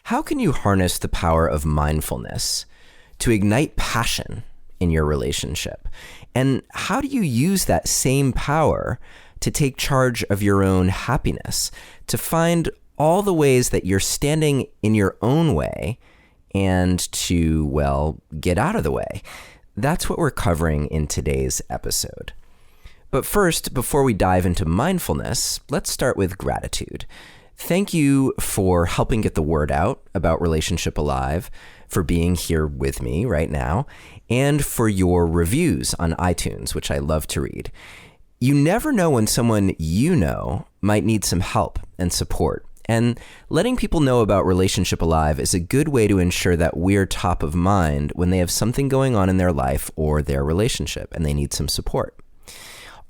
How can you harness the power of mindfulness to ignite passion in your relationship? And how do you use that same power to take charge of your own happiness, to find all the ways that you're standing in your own way and to, well, get out of the way? That's what we're covering in today's episode. But first, before we dive into mindfulness, let's start with gratitude. Thank you for helping get the word out about Relationship Alive, for being here with me right now, and for your reviews on iTunes, which I love to read. You never know when someone you know might need some help and support. And letting people know about Relationship Alive is a good way to ensure that we're top of mind when they have something going on in their life or their relationship and they need some support.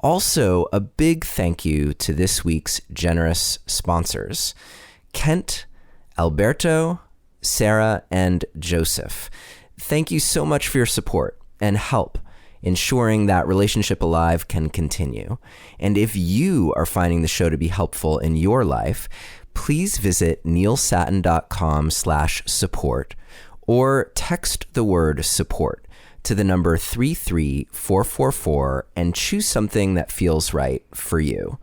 Also, a big thank you to this week's generous sponsors, Kent, Alberto, Sarah, and Joseph. Thank you so much for your support and help ensuring that Relationship Alive can continue. And if you are finding the show to be helpful in your life, please visit neilsatin.com/support or text the word support to the number 33444 and choose something that feels right for you.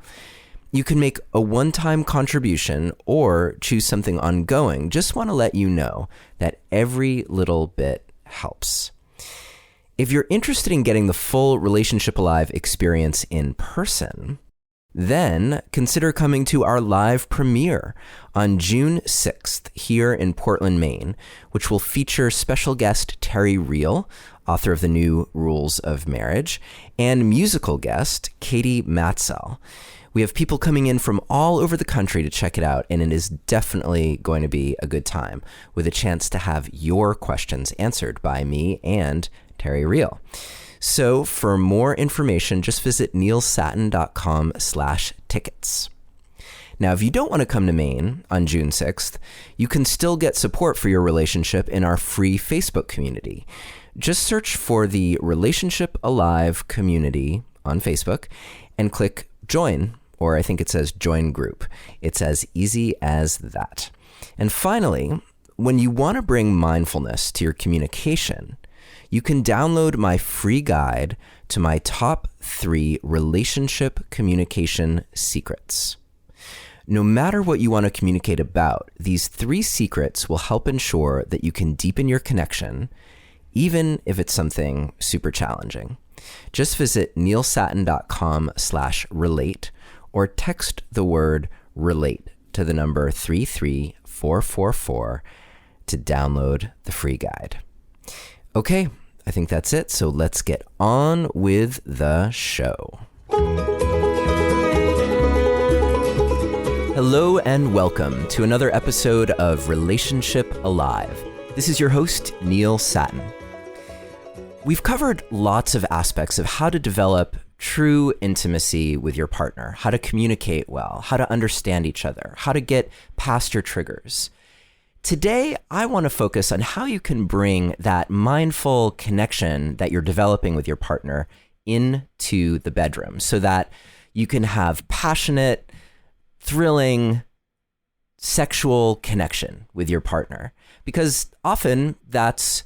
You can make a one-time contribution or choose something ongoing. Just want to let you know that every little bit helps. If you're interested in getting the full Relationship Alive experience in person, then consider coming to our live premiere on June 6th here in Portland, Maine, which will feature special guest Terry Real, author of The New Rules of Marriage, and musical guest Katie Matzel. We have people coming in from all over the country to check it out, and it is definitely going to be a good time with a chance to have your questions answered by me and Terry Real. So for more information, just visit neilsatin.com/tickets. Now, if you don't want to come to Maine on June 6th, you can still get support for your relationship in our free Facebook community. Just search for the Relationship Alive community on Facebook and click join, or I think it says join group. It's as easy as that. And finally, when you want to bring mindfulness to your communication, you can download my free guide to my top 3 relationship communication secrets. No matter what you want to communicate about, these 3 secrets will help ensure that you can deepen your connection, even if it's something super challenging. Just visit neilsatin.com/relate or text the word relate to the number 33444 to download the free guide. Okay, I think that's it. So let's get on with the show. Hello and welcome to another episode of Relationship Alive. This is your host, Neil Satin. We've covered lots of aspects of how to develop true intimacy with your partner, how to communicate well, how to understand each other, how to get past your triggers. Today, I want to focus on how you can bring that mindful connection that you're developing with your partner into the bedroom so that you can have passionate, thrilling, sexual connection with your partner. Because often that's,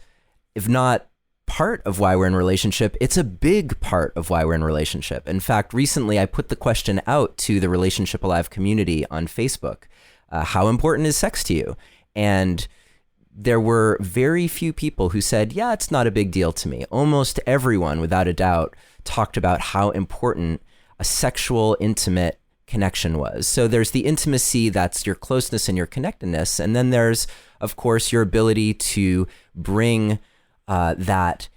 if not part of why we're in a relationship, it's a big part of why we're in a relationship. In fact, recently I put the question out to the Relationship Alive community on Facebook. How important is sex to you? And there were very few people who said, yeah, it's not a big deal to me. Almost everyone, without a doubt, talked about how important a sexual, intimate connection was. So there's the intimacy, that's your closeness and your connectedness. And then there's, of course, your ability to bring that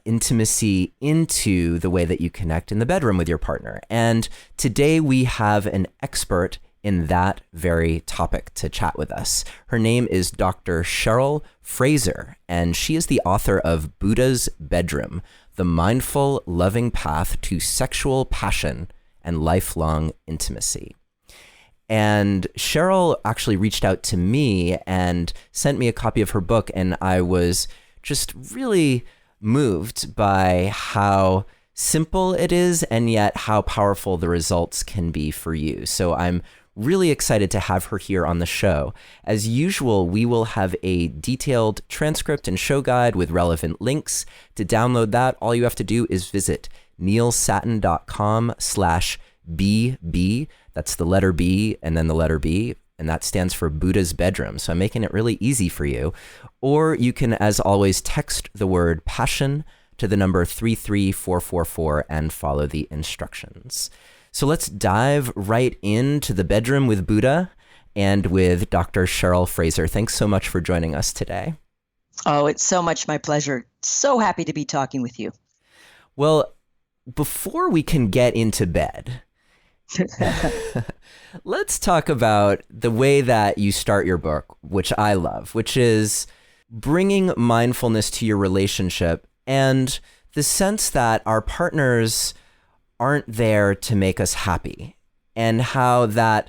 intimacy into the way that you connect in the bedroom with your partner. And today we have an expert in that very topic to chat with us. Her name is Dr. Cheryl Fraser, and she is the author of Buddha's Bedroom, The Mindful, Loving Path to Sexual Passion and Lifelong Intimacy. And Cheryl actually reached out to me and sent me a copy of her book, and I was just really moved by how simple it is and yet how powerful the results can be for you. So I'm really excited to have her here on the show. As usual, we will have a detailed transcript and show guide with relevant links. To download that, all you have to do is visit neilsattin.com/BB. That's the letter B and then the letter B, and that stands for Buddha's Bedroom. So I'm making it really easy for you. Or you can, as always, text the word passion to the number 33444 and follow the instructions. So let's dive right into the bedroom with Buddha and with Dr. Cheryl Fraser. Thanks so much for joining us today. Oh, it's so much my pleasure. So happy to be talking with you. Well, before we can get into bed, let's talk about the way that you start your book, which I love, which is bringing mindfulness to your relationship and the sense that our partners aren't there to make us happy, and how that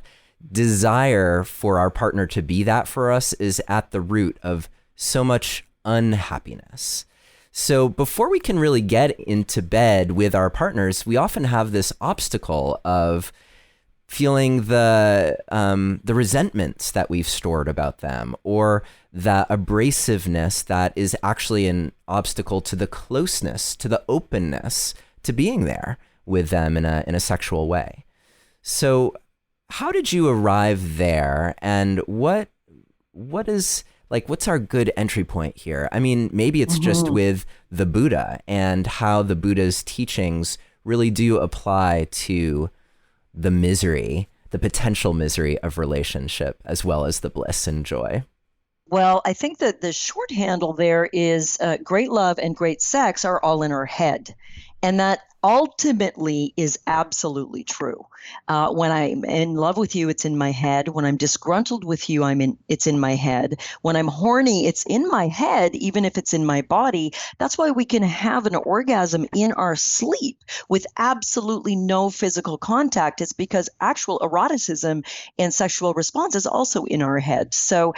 desire for our partner to be that for us is at the root of so much unhappiness. So before we can really get into bed with our partners, we often have this obstacle of feeling the resentments that we've stored about them, or the abrasiveness that is actually an obstacle to the closeness, to the openness to being there with them in a sexual way. So how did you arrive there, and what's our good entry point here? I mean, maybe it's just with the Buddha and how the Buddha's teachings really do apply to the misery, the potential misery of relationship, as well as the bliss and joy. Well, I think that the short handle there is great love and great sex are all in our head. And that ultimately is absolutely true. When I'm in love with you, it's in my head. When I'm disgruntled with you, it's in my head. When I'm horny, it's in my head, even if it's in my body. That's why we can have an orgasm in our sleep with absolutely no physical contact. It's because actual eroticism and sexual response is also in our head. So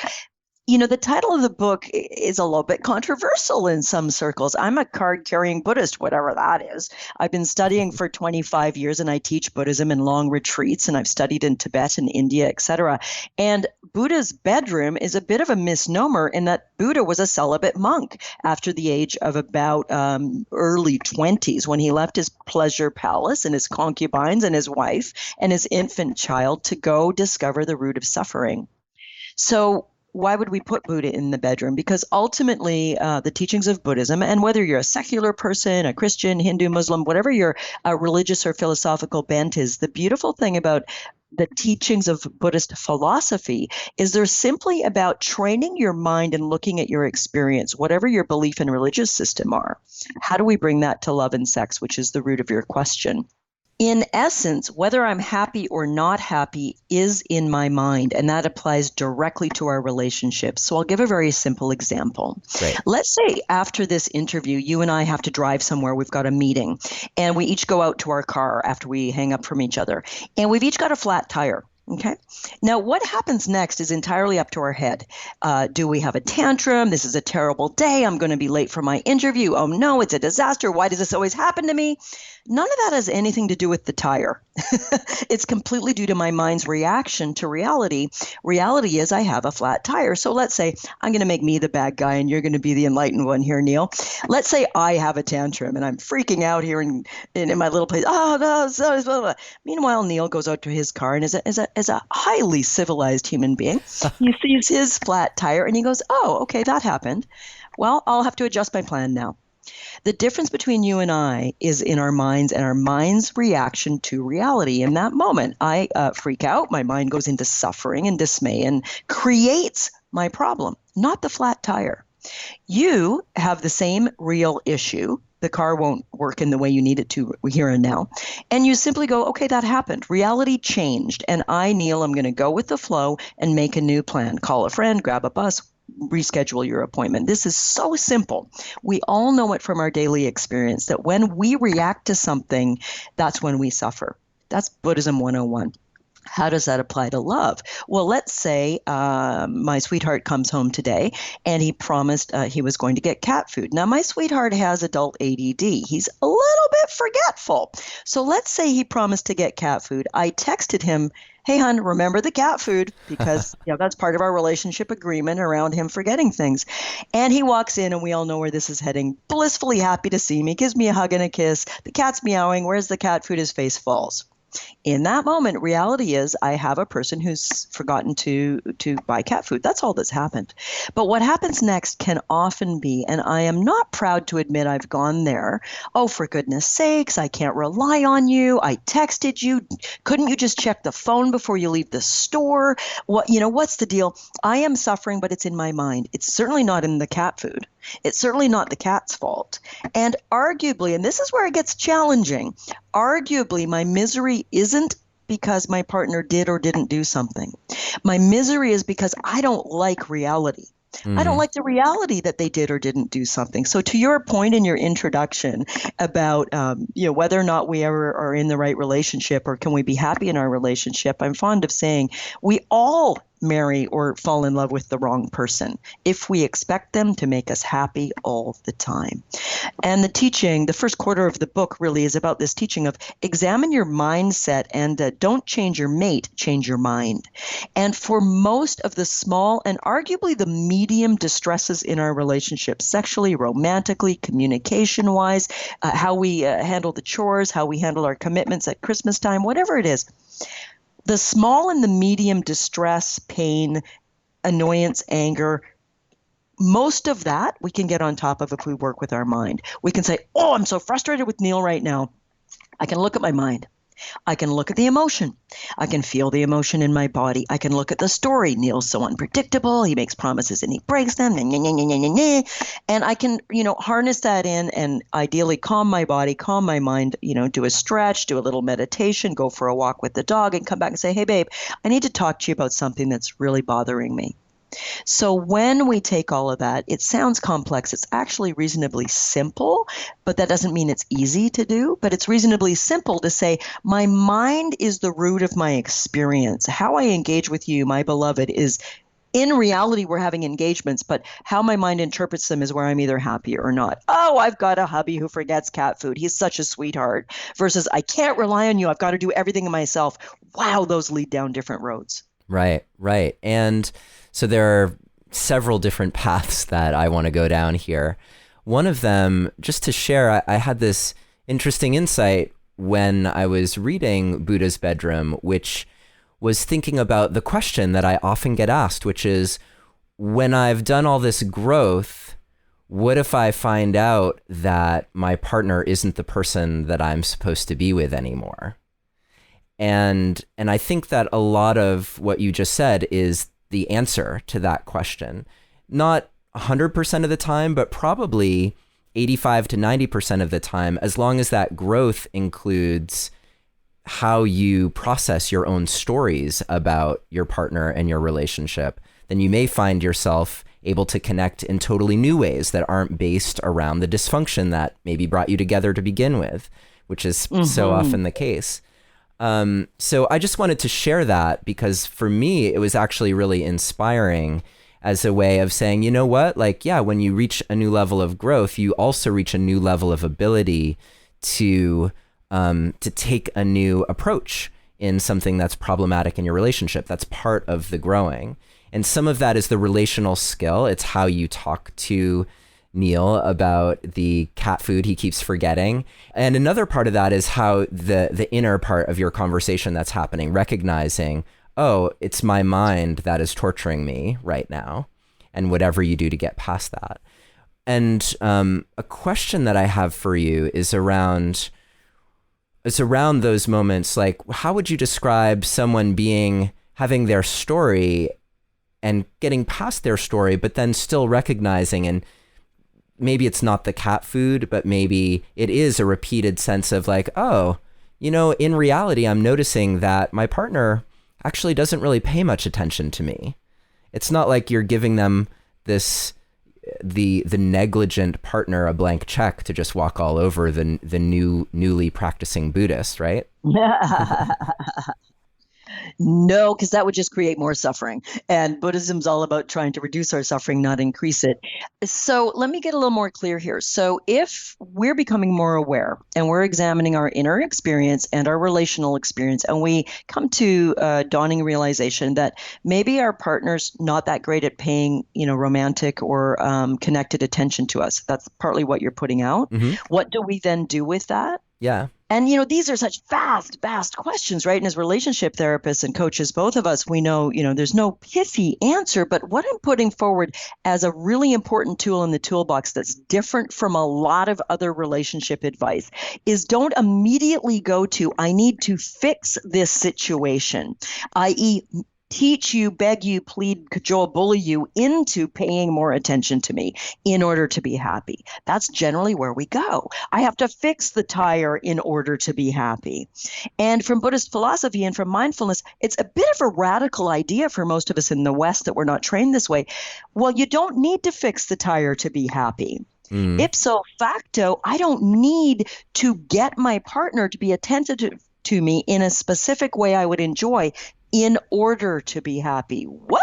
the title of the book is a little bit controversial in some circles. I'm a card-carrying Buddhist, whatever that is. I've been studying for 25 years, and I teach Buddhism in long retreats, and I've studied in Tibet and India, etc. And Buddha's bedroom is a bit of a misnomer in that Buddha was a celibate monk after the age of about early 20s, when he left his pleasure palace and his concubines and his wife and his infant child to go discover the root of suffering. So why would we put Buddha in the bedroom? Because ultimately, the teachings of Buddhism, and whether you're a secular person, a Christian, Hindu, Muslim, whatever your religious or philosophical bent is, the beautiful thing about the teachings of Buddhist philosophy is they're simply about training your mind and looking at your experience, whatever your belief and religious system are. How do we bring that to love and sex, which is the root of your question? In essence, whether I'm happy or not happy is in my mind, and that applies directly to our relationship. So I'll give a very simple example. Great. Let's say after this interview, you and I have to drive somewhere. We've got a meeting, and we each go out to our car after we hang up from each other, and we've each got a flat tire. Okay. Now, what happens next is entirely up to our head. Do we have a tantrum? This is a terrible day. I'm going to be late for my interview. Oh, no, it's a disaster. Why does this always happen to me? None of that has anything to do with the tire. It's completely due to my mind's reaction to reality. Reality is I have a flat tire. So let's say I'm going to make me the bad guy and you're going to be the enlightened one here, Neil. Let's say I have a tantrum and I'm freaking out here in my little place. Oh, no, so, blah, blah. Meanwhile, Neil goes out to his car and as a highly civilized human being, he sees his flat tire and he goes, oh, okay, that happened. Well, I'll have to adjust my plan now. The difference between you and I is in our minds and our mind's reaction to reality. In that moment, I freak out. My mind goes into suffering and dismay and creates my problem, not the flat tire. You have the same real issue. The car won't work in the way you need it to here and now. And you simply go, okay, that happened. Reality changed. And I, Neil, I'm going to go with the flow and make a new plan. Call a friend, grab a bus, reschedule your appointment. This is so simple. We all know it from our daily experience that when we react to something, that's when we suffer. That's Buddhism 101. How does that apply to love? Well, let's say my sweetheart comes home today and he promised he was going to get cat food. Now, my sweetheart has adult ADD. He's a little bit forgetful. So let's say he promised to get cat food. I texted him, hey, hon, remember the cat food, because that's part of our relationship agreement around him forgetting things. And he walks in and we all know where this is heading. Blissfully happy to see me, gives me a hug and a kiss. The cat's meowing. Where's the cat food? His face falls. In that moment, reality is I have a person who's forgotten to buy cat food. That's all that's happened. But what happens next can often be, and I am not proud to admit I've gone there, oh, for goodness sakes, I can't rely on you. I texted you. Couldn't you just check the phone before you leave the store? What's the deal? I am suffering, but it's in my mind. It's certainly not in the cat food. It's certainly not the cat's fault. And arguably, and this is where it gets challenging, arguably my misery isn't because my partner did or didn't do something. My misery is because I don't like reality. I don't like the reality that they did or didn't do something. So to your point in your introduction about whether or not we ever are in the right relationship or can we be happy in our relationship, I'm fond of saying we all marry or fall in love with the wrong person if we expect them to make us happy all the time. And the teaching, the first quarter of the book really is about this teaching of examine your mindset and don't change your mate, change your mind. And for most of the small and arguably the medium distresses in our relationships, sexually, romantically, communication-wise, how we handle the chores, how we handle our commitments at Christmas time, whatever it is, the small and the medium distress, pain, annoyance, anger, most of that we can get on top of if we work with our mind. We can say, oh, I'm so frustrated with Neil right now. I can look at my mind. I can look at the emotion. I can feel the emotion in my body. I can look at the story. Neil's so unpredictable. He makes promises and he breaks them. And I can, harness that in and ideally calm my body, calm my mind, do a stretch, do a little meditation, go for a walk with the dog and come back and say, hey, babe, I need to talk to you about something that's really bothering me. So when we take all of that, it sounds complex. It's actually reasonably simple, but that doesn't mean it's easy to do. But it's reasonably simple to say, my mind is the root of my experience. How I engage with you, my beloved, is in reality, we're having engagements, but how my mind interprets them is where I'm either happy or not. Oh, I've got a hubby who forgets cat food. He's such a sweetheart. Versus, I can't rely on you. I've got to do everything myself. Wow, those lead down different roads. Right. And so there are several different paths that I want to go down here. One of them, just to share, I had this interesting insight when I was reading Buddha's Bedroom, which was thinking about the question that I often get asked, which is, when I've done all this growth, what if I find out that my partner isn't the person that I'm supposed to be with anymore? And I think that a lot of what you just said is the answer to that question. Not 100% of the time, but probably 85 to 90% of the time, as long as that growth includes how you process your own stories about your partner and your relationship, then you may find yourself able to connect in totally new ways that aren't based around the dysfunction that maybe brought you together to begin with, which is so often the case. So I just wanted to share that because for me, it was actually really inspiring as a way of saying, you know what, when you reach a new level of growth, you also reach a new level of ability to take a new approach in something that's problematic in your relationship. That's part of the growing. And some of that is the relational skill. It's how you talk to Neil about the cat food he keeps forgetting. And another part of that is how the inner part of your conversation that's happening, recognizing, oh, it's my mind that is torturing me right now, and whatever you do to get past that. And a question that I have for you is around those moments, like how would you describe someone having their story and getting past their story, but then still recognizing, and maybe it's not the cat food, but maybe it is a repeated sense of like, oh, in reality, I'm noticing that my partner actually doesn't really pay much attention to me. It's not like you're giving them the negligent partner a blank check to just walk all over the newly practicing Buddhist, right? No, because that would just create more suffering. And Buddhism's all about trying to reduce our suffering, not increase it. So let me get a little more clear here. So if we're becoming more aware and we're examining our inner experience and our relational experience, and we come to a dawning realization that maybe our partner's not that great at paying, romantic or connected attention to us. That's partly what you're putting out. Mm-hmm. What do we then do with that? Yeah. And, these are such vast questions, right? And as relationship therapists and coaches, both of us, we know, there's no pithy answer. But what I'm putting forward as a really important tool in the toolbox that's different from a lot of other relationship advice is don't immediately go to, I need to fix this situation, i.e., teach you, beg you, plead, cajole, bully you into paying more attention to me in order to be happy. That's generally where we go. I have to fix the tire in order to be happy. And from Buddhist philosophy and from mindfulness, it's a bit of a radical idea for most of us in the West that we're not trained this way. Well, you don't need to fix the tire to be happy. Ipso facto, I don't need to get my partner to be attentive to me in a specific way I would enjoy in order to be happy. What?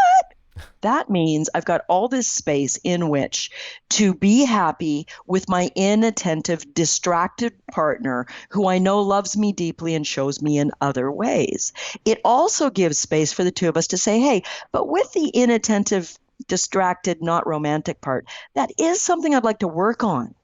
That means I've got all this space in which to be happy with my inattentive, distracted partner who I know loves me deeply and shows me in other ways. It also gives space for the two of us to say, hey, but with the inattentive, distracted, not romantic part, that is something I'd like to work on.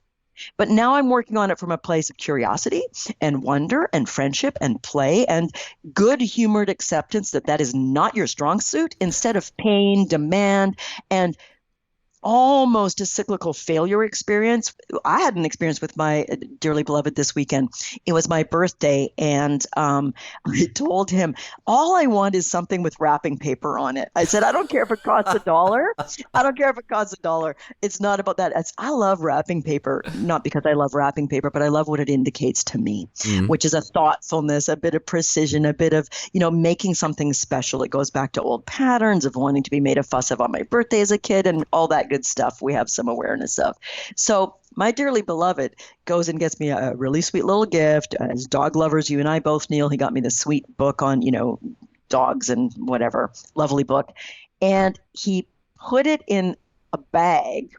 But now I'm working on it from a place of curiosity and wonder and friendship and play and good humored acceptance that is not your strong suit, instead of pain, demand, and almost a cyclical failure experience. I had an experience with my dearly beloved this weekend. It was my birthday, and I told him, all I want is something with wrapping paper on it. I said, I don't care if it costs $1. I don't care if it costs $1. It's not about that. I love wrapping paper, not because I love wrapping paper, but I love what it indicates to me, which is a thoughtfulness, a bit of precision, a bit of, making something special. It goes back to old patterns of wanting to be made a fuss of on my birthday as a kid and all that good stuff we have some awareness of. So my dearly beloved goes and gets me a really sweet little gift. As dog lovers, you and I both, Neil, he got me this sweet book on, dogs and whatever, lovely book. And he put it in a bag.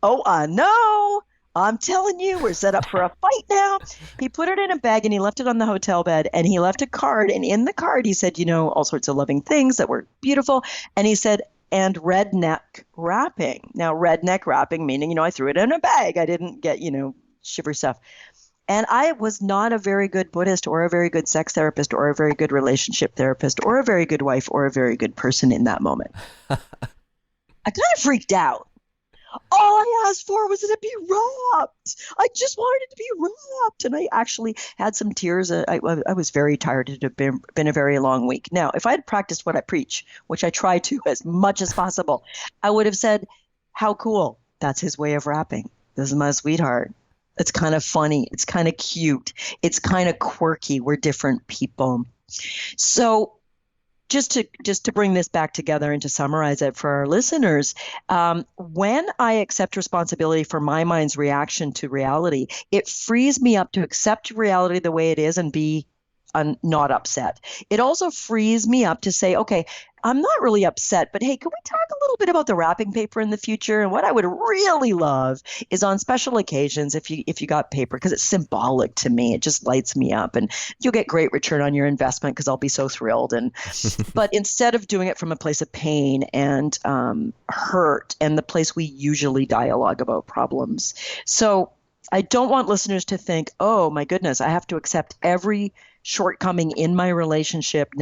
Oh, I know. I'm telling you, we're set up for a fight now. He put it in a bag and he left it on the hotel bed, and he left a card. And in the card, he said, all sorts of loving things that were beautiful. And he said, and redneck wrapping. Now, redneck wrapping, meaning, I threw it in a bag. I didn't get, shiver stuff. And I was not a very good Buddhist or a very good sex therapist or a very good relationship therapist or a very good wife or a very good person in that moment. I kind of freaked out. All I asked for was it to be wrapped. I just wanted it to be wrapped. And I actually had some tears. I was very tired. It had been a very long week. Now, if I had practiced what I preach, which I try to as much as possible, I would have said, how cool. That's his way of rapping. This is my sweetheart. It's kind of funny. It's kind of cute. It's kind of quirky. We're different people. So just to bring this back together and to summarize it for our listeners, when I accept responsibility for my mind's reaction to reality, it frees me up to accept reality the way it is and be not upset. It also frees me up to say, okay, I'm not really upset, but hey, can we talk a little bit about the wrapping paper in the future? And what I would really love is on special occasions, if you got paper, because it's symbolic to me, it just lights me up, and you'll get great return on your investment because I'll be so thrilled. And but instead of doing it from a place of pain and hurt and the place we usually dialogue about problems. So I don't want listeners to think, oh my goodness, I have to accept every shortcoming in my relationship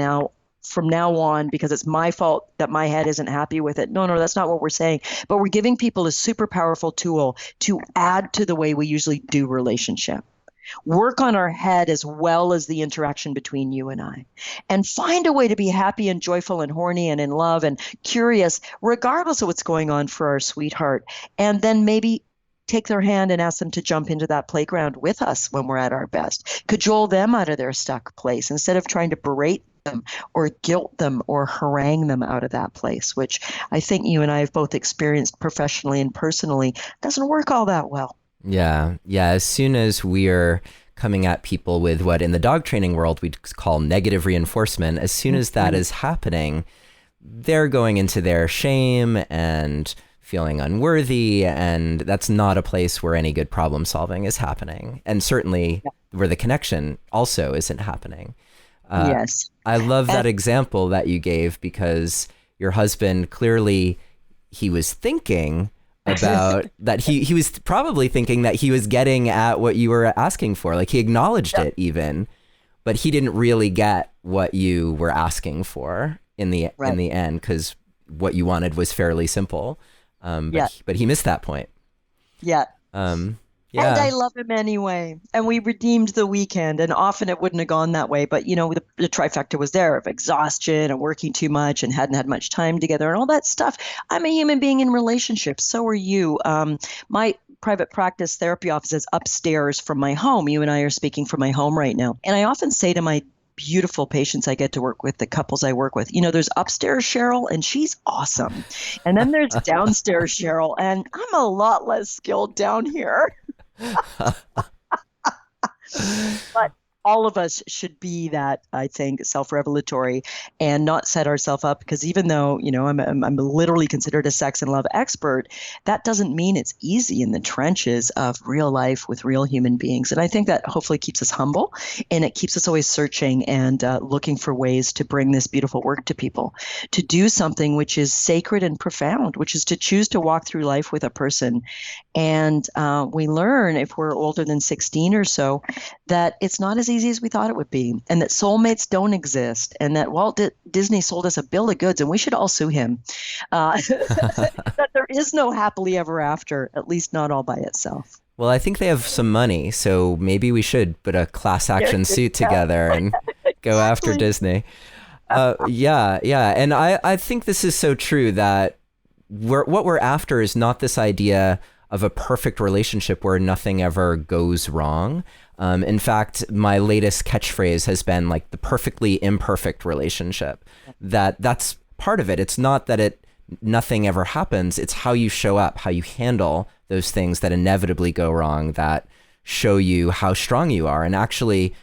from now on because it's my fault that my head isn't happy with it. No, that's not what we're saying. But we're giving people a super powerful tool to add to the way we usually do relationship. Work on our head as well as the interaction between you and I. And find a way to be happy and joyful and horny and in love and curious, regardless of what's going on for our sweetheart. And then maybe take their hand and ask them to jump into that playground with us when we're at our best. Cajole them out of their stuck place instead of trying to berate them or guilt them or harangue them out of that place, which I think you and I have both experienced professionally and personally doesn't work all that well. Yeah. Yeah. As soon as we're coming at people with what in the dog training world we'd call negative reinforcement, as soon as that is happening, they're going into their shame and feeling unworthy. And that's not a place where any good problem solving is happening. And certainly where the connection also isn't happening. Yes. I love that example that you gave, because your husband clearly, he was thinking about that. He was probably thinking that he was getting at what you were asking for. Like he acknowledged it even, but he didn't really get what you were asking for in the end, because what you wanted was fairly simple. But he missed that point. Yeah. Yeah. And I love him anyway. And we redeemed the weekend, and often it wouldn't have gone that way. But, the trifecta was there of exhaustion and working too much and hadn't had much time together and all that stuff. I'm a human being in relationships. So are you. My private practice therapy office is upstairs from my home. You and I are speaking from my home right now. And I often say to my beautiful patients I get to work with, the couples I work with, there's upstairs Cheryl, and she's awesome. And then there's downstairs Cheryl, and I'm a lot less skilled down here. But all of us should be that, I think, self-revelatory and not set ourselves up, because even though, I'm literally considered a sex and love expert, that doesn't mean it's easy in the trenches of real life with real human beings. And I think that hopefully keeps us humble, and it keeps us always searching and looking for ways to bring this beautiful work to people, to do something which is sacred and profound, which is to choose to walk through life with a person. And we learn, if we're older than 16 or so, that it's not as easy as we thought it would be, and that soulmates don't exist, and that Walt Disney sold us a bill of goods, and we should all sue him. That there is no happily ever after, at least not all by itself. Well, I think they have some money, so maybe we should put a class action suit together and go after Disney. Yeah. And I think this is so true, that what we're after is not this idea of a perfect relationship where nothing ever goes wrong. In fact, my latest catchphrase has been like the perfectly imperfect relationship. That's part of it. It's not that nothing ever happens. It's how you show up, how you handle those things that inevitably go wrong, that show you how strong you are. And actually,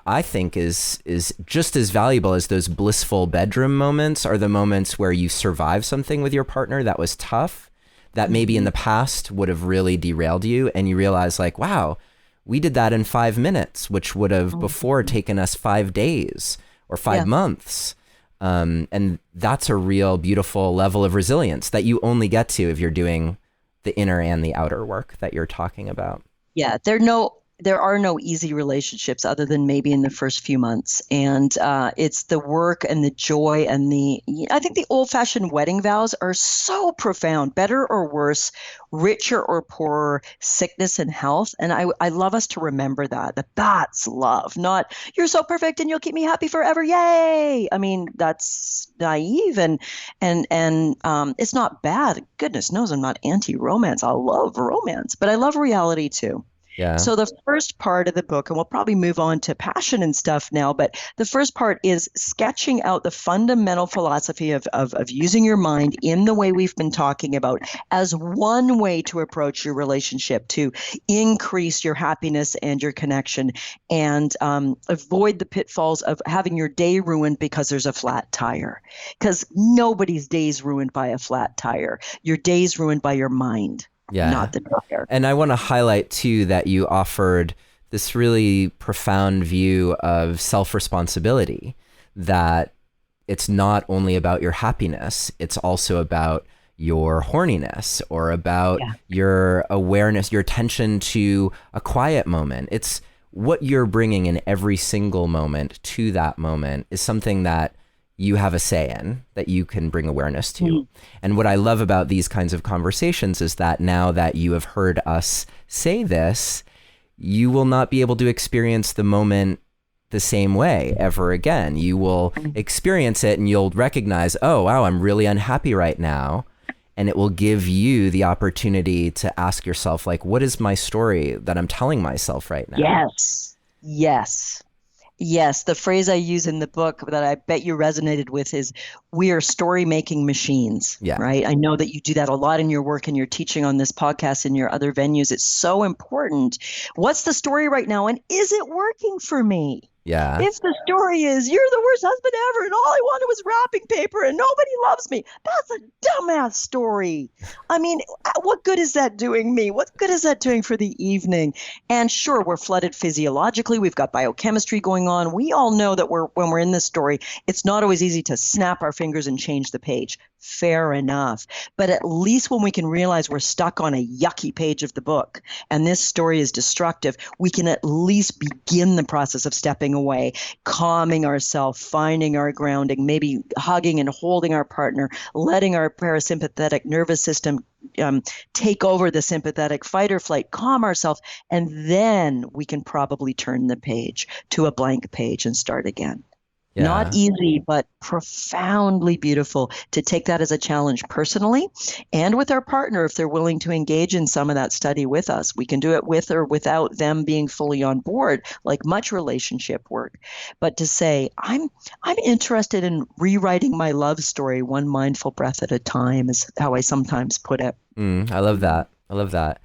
I think is just as valuable as those blissful bedroom moments are the moments where you survive something with your partner that was tough, that maybe in the past would have really derailed you, and you realize like, wow, we did that in 5 minutes, which would have before taken us 5 days or 5 months. And that's a real beautiful level of resilience that you only get to if you're doing the inner and the outer work that you're talking about. Yeah, there are no easy relationships other than maybe in the first few months. And it's the work and the joy and I think the old-fashioned wedding vows are so profound, better or worse, richer or poorer, sickness and health. And I love us to remember that's love, not you're so perfect and you'll keep me happy forever. Yay. I mean, that's naive and it's not bad. Goodness knows I'm not anti-romance. I love romance, but I love reality too. Yeah. So the first part of the book, and we'll probably move on to passion and stuff now, but the first part is sketching out the fundamental philosophy of using your mind in the way we've been talking about as one way to approach your relationship, to increase your happiness and your connection, and avoid the pitfalls of having your day ruined because there's a flat tire. Because nobody's day is ruined by a flat tire. Your day's ruined by your mind. Yeah. Not the tire. And I want to highlight too that you offered this really profound view of self-responsibility, that it's not only about your happiness, it's also about your horniness or about your awareness, your attention to a quiet moment. It's what you're bringing in every single moment to that moment is something that you have a say in, that you can bring awareness to. And what I love about these kinds of conversations is that now that you have heard us say this, you will not be able to experience the moment the same way ever again. You will experience it and you'll recognize, oh, wow, I'm really unhappy right now. And it will give you the opportunity to ask yourself, like, what is my story that I'm telling myself right now? Yes. Yes, the phrase I use in the book that I bet you resonated with is we are story making machines, Yeah. right? I know that you do that a lot in your work and you're teaching on this podcast and your other venues. It's so important. What's the story right now? And is it working for me? Yeah. If the story is you're the worst husband ever and all I wanted was wrapping paper and nobody loves me, that's a dumbass story. I mean, what good is that doing me? What good is that doing for the evening? And sure, we're flooded physiologically. We've got biochemistry going on. We all know that when we're in this story, it's not always easy to snap our fingers and change the page. Fair enough. But at least when we can realize we're stuck on a yucky page of the book and this story is destructive, we can at least begin the process of stepping away, calming ourselves, finding our grounding, maybe hugging and holding our partner, letting our parasympathetic nervous system take over the sympathetic fight or flight, calm ourselves, and then we can probably turn the page to a blank page and start again. Not Yeah. easy, but profoundly beautiful to take that as a challenge personally and with our partner if they're willing to engage in some of that study with us. We can do it with or without them being fully on board, like much relationship work. But to say, I'm interested in rewriting my love story one mindful breath at a time is how I sometimes put it. I love that. I love that.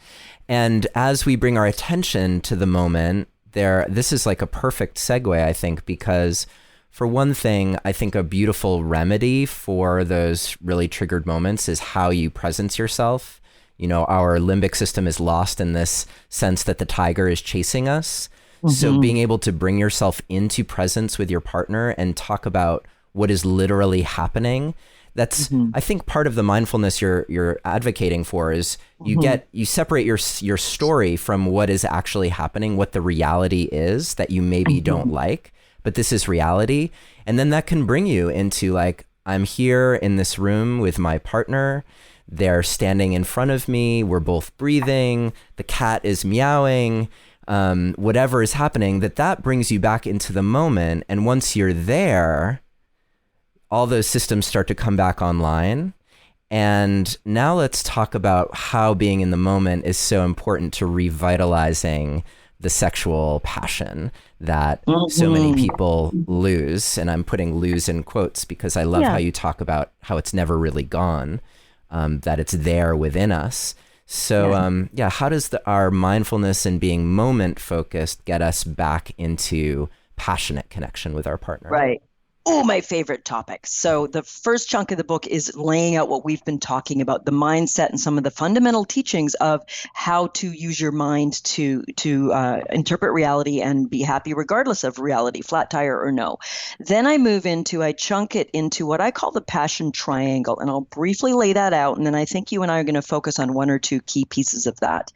And as we bring our attention to the moment, this is like a perfect segue, I think, because for one thing, I think a beautiful remedy for those really triggered moments is how you presence yourself. You know, our limbic system is lost in this sense that the tiger is chasing us. So being able to bring yourself into presence with your partner and talk about what is literally happening, that's I think part of the mindfulness you're advocating for is you separate your story from what is actually happening, what the reality is that you maybe don't like, but this is reality. And then that can bring you into like, I'm here in this room with my partner. They're standing in front of me. We're both breathing. The cat is meowing. Whatever is happening, that brings you back into the moment. And once you're there, all those systems start to come back online. And now let's talk about how being in the moment is so important to revitalizing the sexual passion that so many people lose. And I'm putting lose in quotes because I love how you talk about how it's never really gone, that it's there within us. So how does our mindfulness and being moment focused get us back into passionate connection with our partner? Right. Oh, my favorite topic. So the first chunk of the book is laying out what we've been talking about, the mindset and some of the fundamental teachings of how to use your mind to interpret reality and be happy regardless of reality, flat tire or no. Then I chunk it into what I call the passion triangle, and I'll briefly lay that out. And then I think you and I are going to focus on one or two key pieces of that.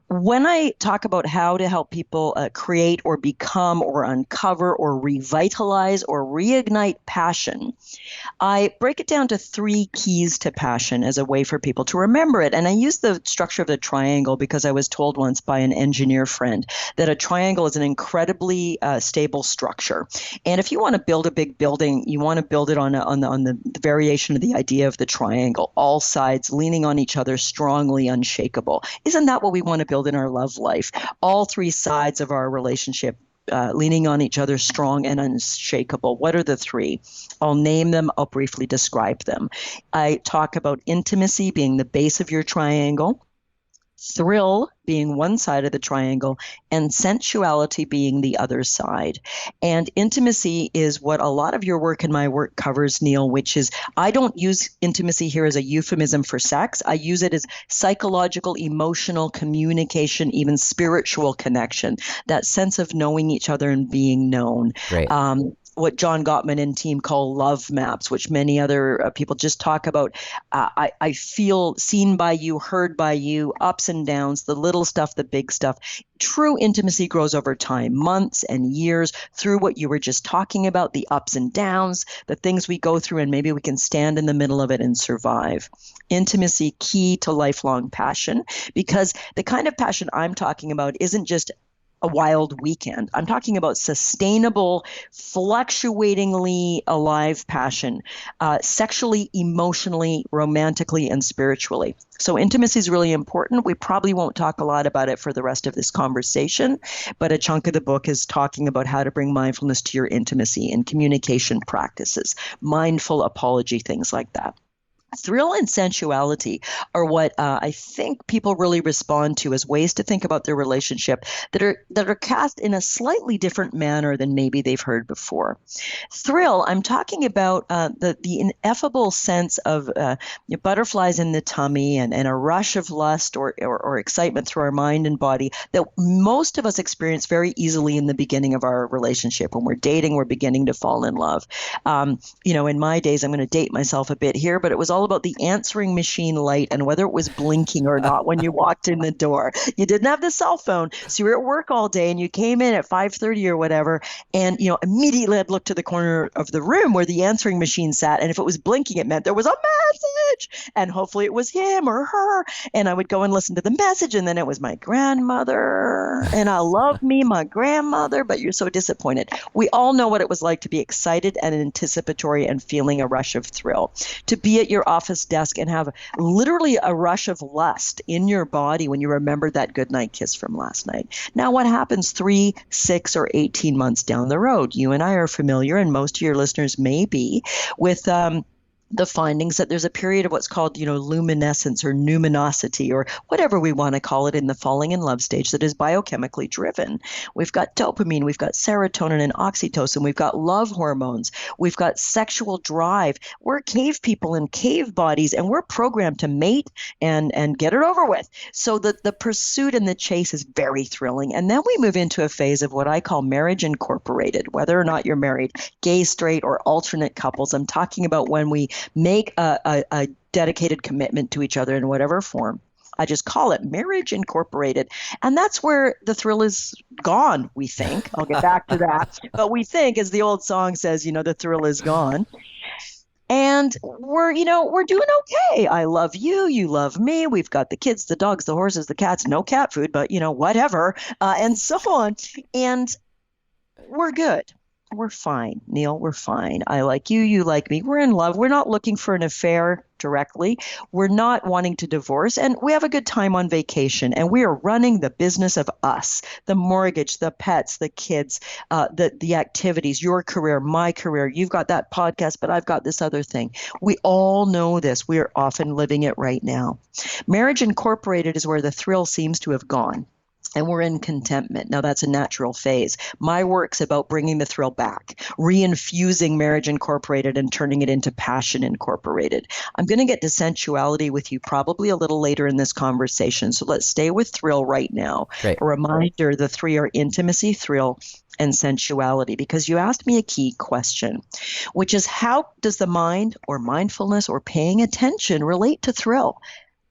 When I talk about how to help people create or become or uncover or revitalize or reignite passion, I break it down to 3 keys to passion as a way for people to remember it. And I use the structure of the triangle because I was told once by an engineer friend that a triangle is an incredibly stable structure. And if you want to build a big building, you want to build it on the variation of the idea of the triangle, all sides leaning on each other, strongly unshakable. Isn't that what we want to build in our love life? All 3 sides of our relationship leaning on each other, strong and unshakable. What are the 3? I'll name them. I'll briefly describe them. I talk about intimacy being the base of your triangle, thrill being one side of the triangle, and sensuality being the other side. And intimacy is what a lot of your work and my work covers, Neil, which is I don't use intimacy here as a euphemism for sex. I use it as psychological, emotional communication, even spiritual connection, that sense of knowing each other and being known. Great. What John Gottman and team call love maps, which many other people just talk about. I feel seen by you, heard by you, ups and downs, the little stuff, the big stuff. True intimacy grows over time, months and years, through what you were just talking about, the ups and downs, the things we go through, and maybe we can stand in the middle of it and survive. Intimacy, key to lifelong passion, because the kind of passion I'm talking about isn't just a wild weekend. I'm talking about sustainable, fluctuatingly alive passion, sexually, emotionally, romantically, and spiritually. So intimacy is really important. We probably won't talk a lot about it for the rest of this conversation, but a chunk of the book is talking about how to bring mindfulness to your intimacy and communication practices, mindful apology, things like that. Thrill and sensuality are what I think people really respond to as ways to think about their relationship that are cast in a slightly different manner than maybe they've heard before. Thrill, I'm talking about the ineffable sense of butterflies in the tummy and a rush of lust or excitement through our mind and body that most of us experience very easily in the beginning of our relationship. When we're dating, we're beginning to fall in love. In my days, I'm going to date myself a bit here, but it was all about the answering machine light and whether it was blinking or not when you walked in the door. You didn't have the cell phone, so you were at work all day and you came in at 5:30 or whatever, and immediately I'd look to the corner of the room where the answering machine sat, and if it was blinking, it meant there was a message, and hopefully it was him or her, and I would go and listen to the message, and then it was my grandmother, and I love me, my grandmother, but you're so disappointed. We all know what it was like to be excited and anticipatory and feeling a rush of thrill, to be at your office desk and have literally a rush of lust in your body when you remember that goodnight kiss from last night. Now, what happens 3, 6, or 18 months down the road? You and I are familiar, and most of your listeners may be, with the findings that there's a period of what's called, luminescence or numinosity or whatever we want to call it in the falling in love stage that is biochemically driven. We've got dopamine, we've got serotonin and oxytocin, we've got love hormones, we've got sexual drive. We're cave people in cave bodies, and we're programmed to mate and get it over with. So the pursuit and the chase is very thrilling. And then we move into a phase of what I call marriage incorporated, whether or not you're married, gay, straight, or alternate couples. I'm talking about when we make a dedicated commitment to each other in whatever form. I just call it marriage incorporated. And that's where the thrill is gone, we think. I'll get back to that. But we think, as the old song says, the thrill is gone. And we're doing okay. I love you. You love me. We've got the kids, the dogs, the horses, the cats, no cat food, but, whatever, and so on. And we're good. We're fine, Neil. We're fine. I like you. You like me. We're in love. We're not looking for an affair directly. We're not wanting to divorce. And we have a good time on vacation. And we are running the business of us, the mortgage, the pets, the kids, the activities, your career, my career. You've got that podcast, but I've got this other thing. We all know this. We are often living it right now. Marriage incorporated is where the thrill seems to have gone. And we're in contentment. Now, that's a natural phase. My work's about bringing the thrill back, reinfusing marriage incorporated and turning it into passion incorporated. I'm going to get to sensuality with you probably a little later in this conversation. So let's stay with thrill right now. Great. A reminder, the three are intimacy, thrill, and sensuality, because you asked me a key question, which is how does the mind or mindfulness or paying attention relate to thrill?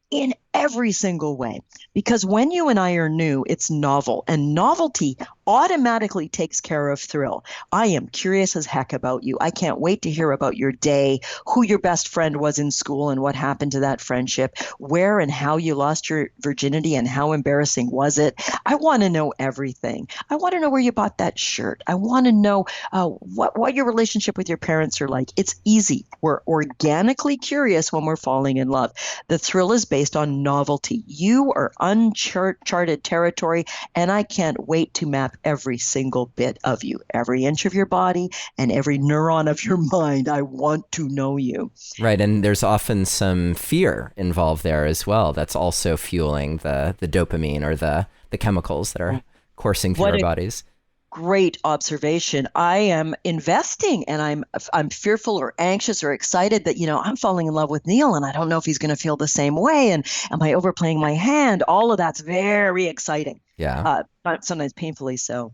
In every single way. Because when you and I are new, it's novel, and novelty automatically takes care of thrill. I am curious as heck about you. I can't wait to hear about your day, who your best friend was in school and what happened to that friendship, where and how you lost your virginity and how embarrassing was it. I want to know everything. I want to know where you bought that shirt. I want to know what your relationship with your parents are like. It's easy. We're organically curious when we're falling in love. The thrill is based on novelty. You are uncharted territory, and I can't wait to map every single bit of you, every inch of your body, and every neuron of your mind. I want to know you. Right, and there's often some fear involved there as well. That's also fueling the dopamine or the chemicals that are coursing through our bodies. Great observation. I am investing, and I'm fearful or anxious or excited that, I'm falling in love with Neil, and I don't know if he's going to feel the same way. And am I overplaying my hand? All of that's very exciting. Yeah. Sometimes painfully so.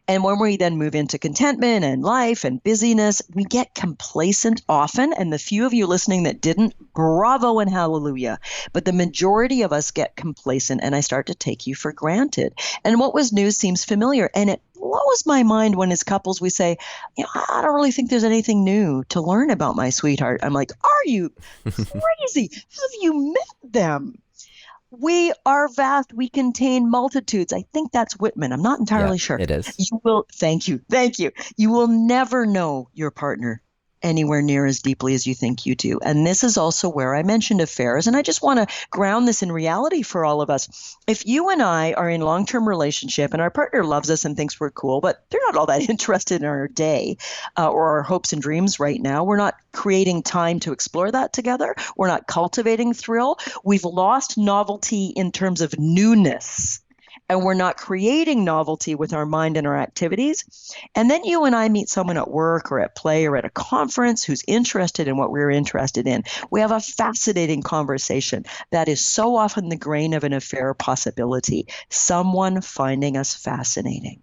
And when we then move into contentment and life and busyness, we get complacent often. And the few of you listening that didn't, bravo and hallelujah. But the majority of us get complacent, and I start to take you for granted. And what was new seems familiar. And it blows my mind when as couples we say, I don't really think there's anything new to learn about my sweetheart. I'm like, are you crazy? Have you met them? We are vast. We contain multitudes. I think that's Whitman. I'm not Yeah, entirely sure. it is. Thank you. Thank you. You will never know your partner anywhere near as deeply as you think you do. And this is also where I mentioned affairs. And I just want to ground this in reality for all of us. If you and I are in long-term relationship and our partner loves us and thinks we're cool, but they're not all that interested in our day or our hopes and dreams right now, we're not creating time to explore that together. We're not cultivating thrill. We've lost novelty in terms of newness. And we're not creating novelty with our mind and our activities. And then you and I meet someone at work or at play or at a conference who's interested in what we're interested in. We have a fascinating conversation that is so often the grain of an affair possibility, someone finding us fascinating.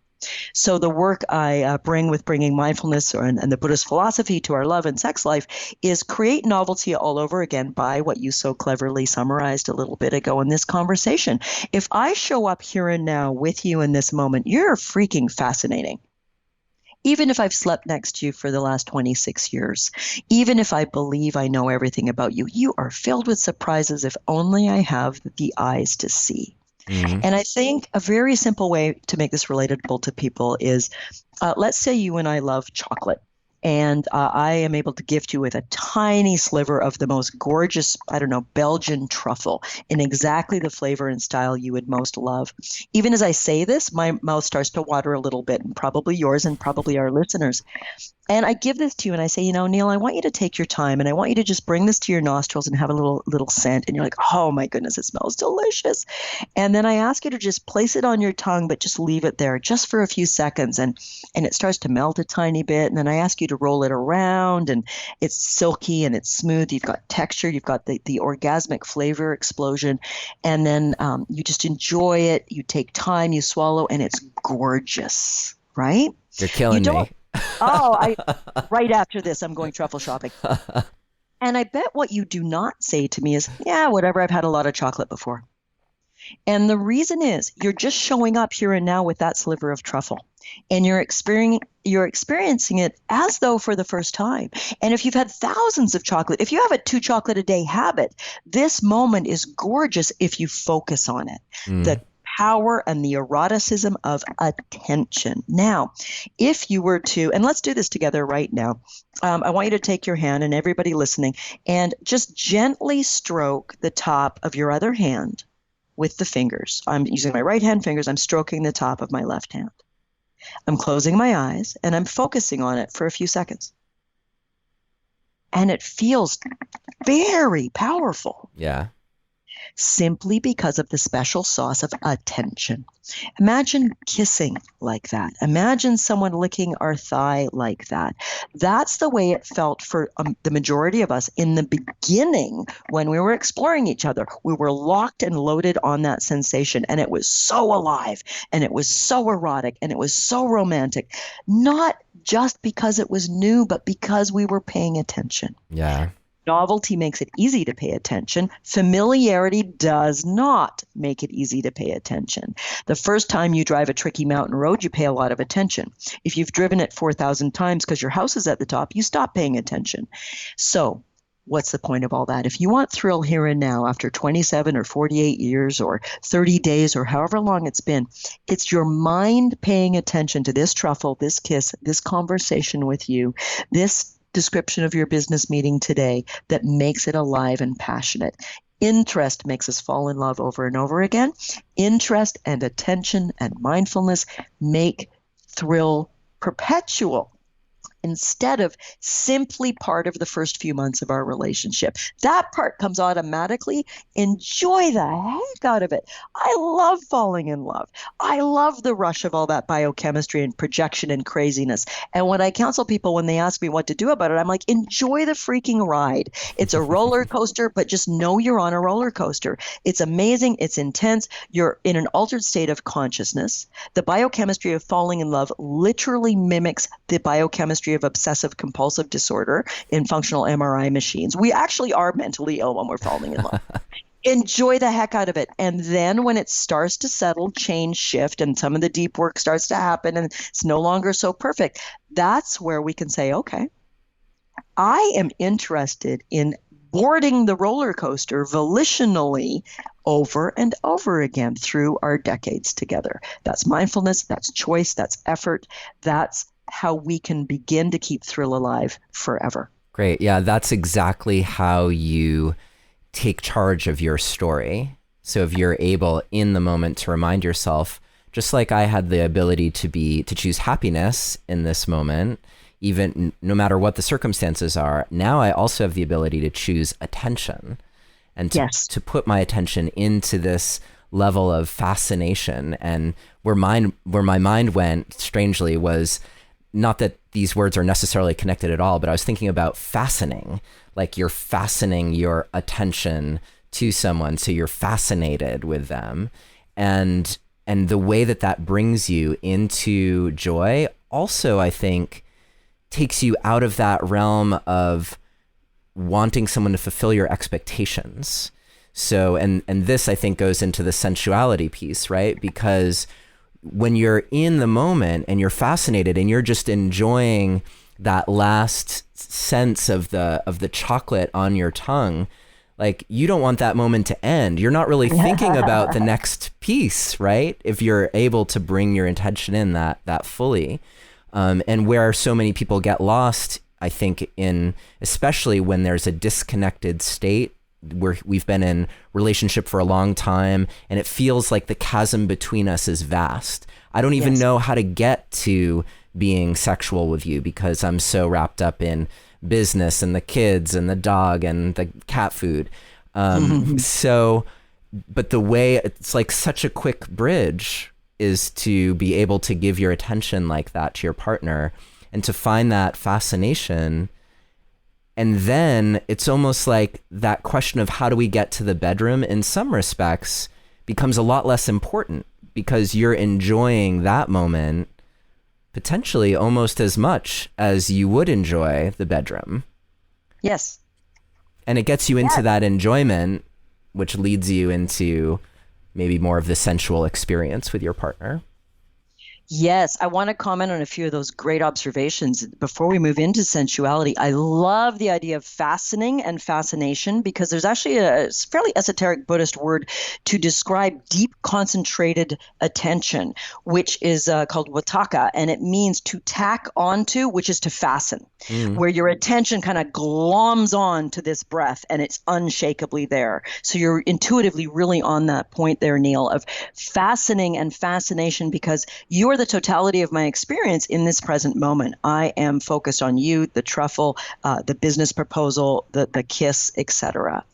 So the work I bring with bringing mindfulness and the Buddhist philosophy to our love and sex life is create novelty all over again by what you so cleverly summarized a little bit ago in this conversation. If I show up here and now with you in this moment, you're freaking fascinating. Even if I've slept next to you for the last 26 years, even if I believe I know everything about you, you are filled with surprises if only I have the eyes to see. Mm-hmm. And I think a very simple way to make this relatable to people is, let's say you and I love chocolate. And I am able to gift you with a tiny sliver of the most gorgeous, Belgian truffle in exactly the flavor and style you would most love. Even as I say this, my mouth starts to water a little bit, and probably yours and probably our listeners. And I give this to you and I say, Neil, I want you to take your time and I want you to just bring this to your nostrils and have a little scent. And you're like, oh my goodness, it smells delicious. And then I ask you to just place it on your tongue, but just leave it there just for a few seconds. And it starts to melt a tiny bit. And then I ask you to roll it around and it's silky and it's smooth. You've got texture. You've got the orgasmic flavor explosion. And then you just enjoy it. You take time, you swallow, and it's gorgeous, right? You're killing me. Right after this, I'm going truffle shopping. And I bet what you do not say to me is, yeah, whatever, I've had a lot of chocolate before. And the reason is you're just showing up here and now with that sliver of truffle. And you're experiencing it as though for the first time. And if you've had thousands of chocolate, if you have a 2 chocolate a day habit, this moment is gorgeous if you focus on it. The power and the eroticism of attention. Now, if you were to, and let's do this together right now, I want you to take your hand and everybody listening and just gently stroke the top of your other hand with the fingers. I'm using my right hand fingers. I'm stroking the top of my left hand. I'm closing my eyes and I'm focusing on it for a few seconds. And it feels very powerful. Yeah. Simply because of the special sauce of attention. Imagine kissing like that. Imagine someone licking our thigh like that. That's the way it felt for the majority of us in the beginning when we were exploring each other. We were locked and loaded on that sensation, and it was so alive, and it was so erotic, and it was so romantic. Not just because it was new, but because we were paying attention. Yeah. Novelty makes it easy to pay attention. Familiarity does not make it easy to pay attention. The first time you drive a tricky mountain road, you pay a lot of attention. If you've driven it 4,000 times because your house is at the top, you stop paying attention. So what's the point of all that? If you want thrill here and now after 27 or 48 years or 30 days or however long it's been, it's your mind paying attention to this truffle, this kiss, this conversation with you, this description of your business meeting today that makes it alive and passionate. Interest makes us fall in love over and over again. Interest and attention and mindfulness make thrill perpetual instead of simply part of the first few months of our relationship. That part comes automatically. Enjoy the heck out of it. I love falling in love. I love the rush of all that biochemistry and projection and craziness. And when I counsel people, when they ask me what to do about it, I'm like, enjoy the freaking ride. It's a roller coaster, but just know you're on a roller coaster. It's amazing. It's intense. You're in an altered state of consciousness. The biochemistry of falling in love literally mimics the biochemistry of obsessive compulsive disorder in functional MRI machines. We actually are mentally ill when we're falling in love. Enjoy the heck out of it. And then when it starts to settle, change, shift, and some of the deep work starts to happen and it's no longer so perfect, that's where we can say, okay, I am interested in boarding the roller coaster volitionally over and over again through our decades together. That's mindfulness, that's choice, that's effort. That's how we can begin to keep thrill alive forever. Great. Yeah, that's exactly how you take charge of your story. So if you're able in the moment to remind yourself, just like I had the ability to choose happiness in this moment, even no matter what the circumstances are, now I also have the ability to choose attention and to put my attention into this level of fascination. And where my mind went, strangely, was not that these words are necessarily connected at all, but I was thinking about fastening, like you're fastening your attention to someone, so you're fascinated with them. And the way that brings you into joy also, I think, takes you out of that realm of wanting someone to fulfill your expectations. So, and this, I think, goes into the sensuality piece, right? Because when you're in the moment and you're fascinated and you're just enjoying that last sense of the chocolate on your tongue, like, you don't want that moment to end. You're not really thinking about the next piece, right? If you're able to bring your intention in that fully. And where so many people get lost, I think, especially when there's a disconnected state where we've been in relationship for a long time and it feels like the chasm between us is vast. I don't even know how to get to being sexual with you because I'm so wrapped up in business and the kids and the dog and the cat food. So, but the way, it's like such a quick bridge is to be able to give your attention like that to your partner and to find that fascination. And then it's almost like that question of how do we get to the bedroom in some respects becomes a lot less important because you're enjoying that moment potentially almost as much as you would enjoy the bedroom. Yes. And it gets you into that enjoyment, which leads you into maybe more of the sensual experience with your partner. Yes, I want to comment on a few of those great observations. Before we move into sensuality, I love the idea of fastening and fascination because there's actually a fairly esoteric Buddhist word to describe deep concentrated attention, which is called wataka, and it means to tack onto, which is to fasten, where your attention kind of gloms on to this breath and it's unshakably there. So you're intuitively really on that point there, Neil, of fastening and fascination because you're the totality of my experience in this present moment. I am focused on you, the truffle, the business proposal, the kiss, etc.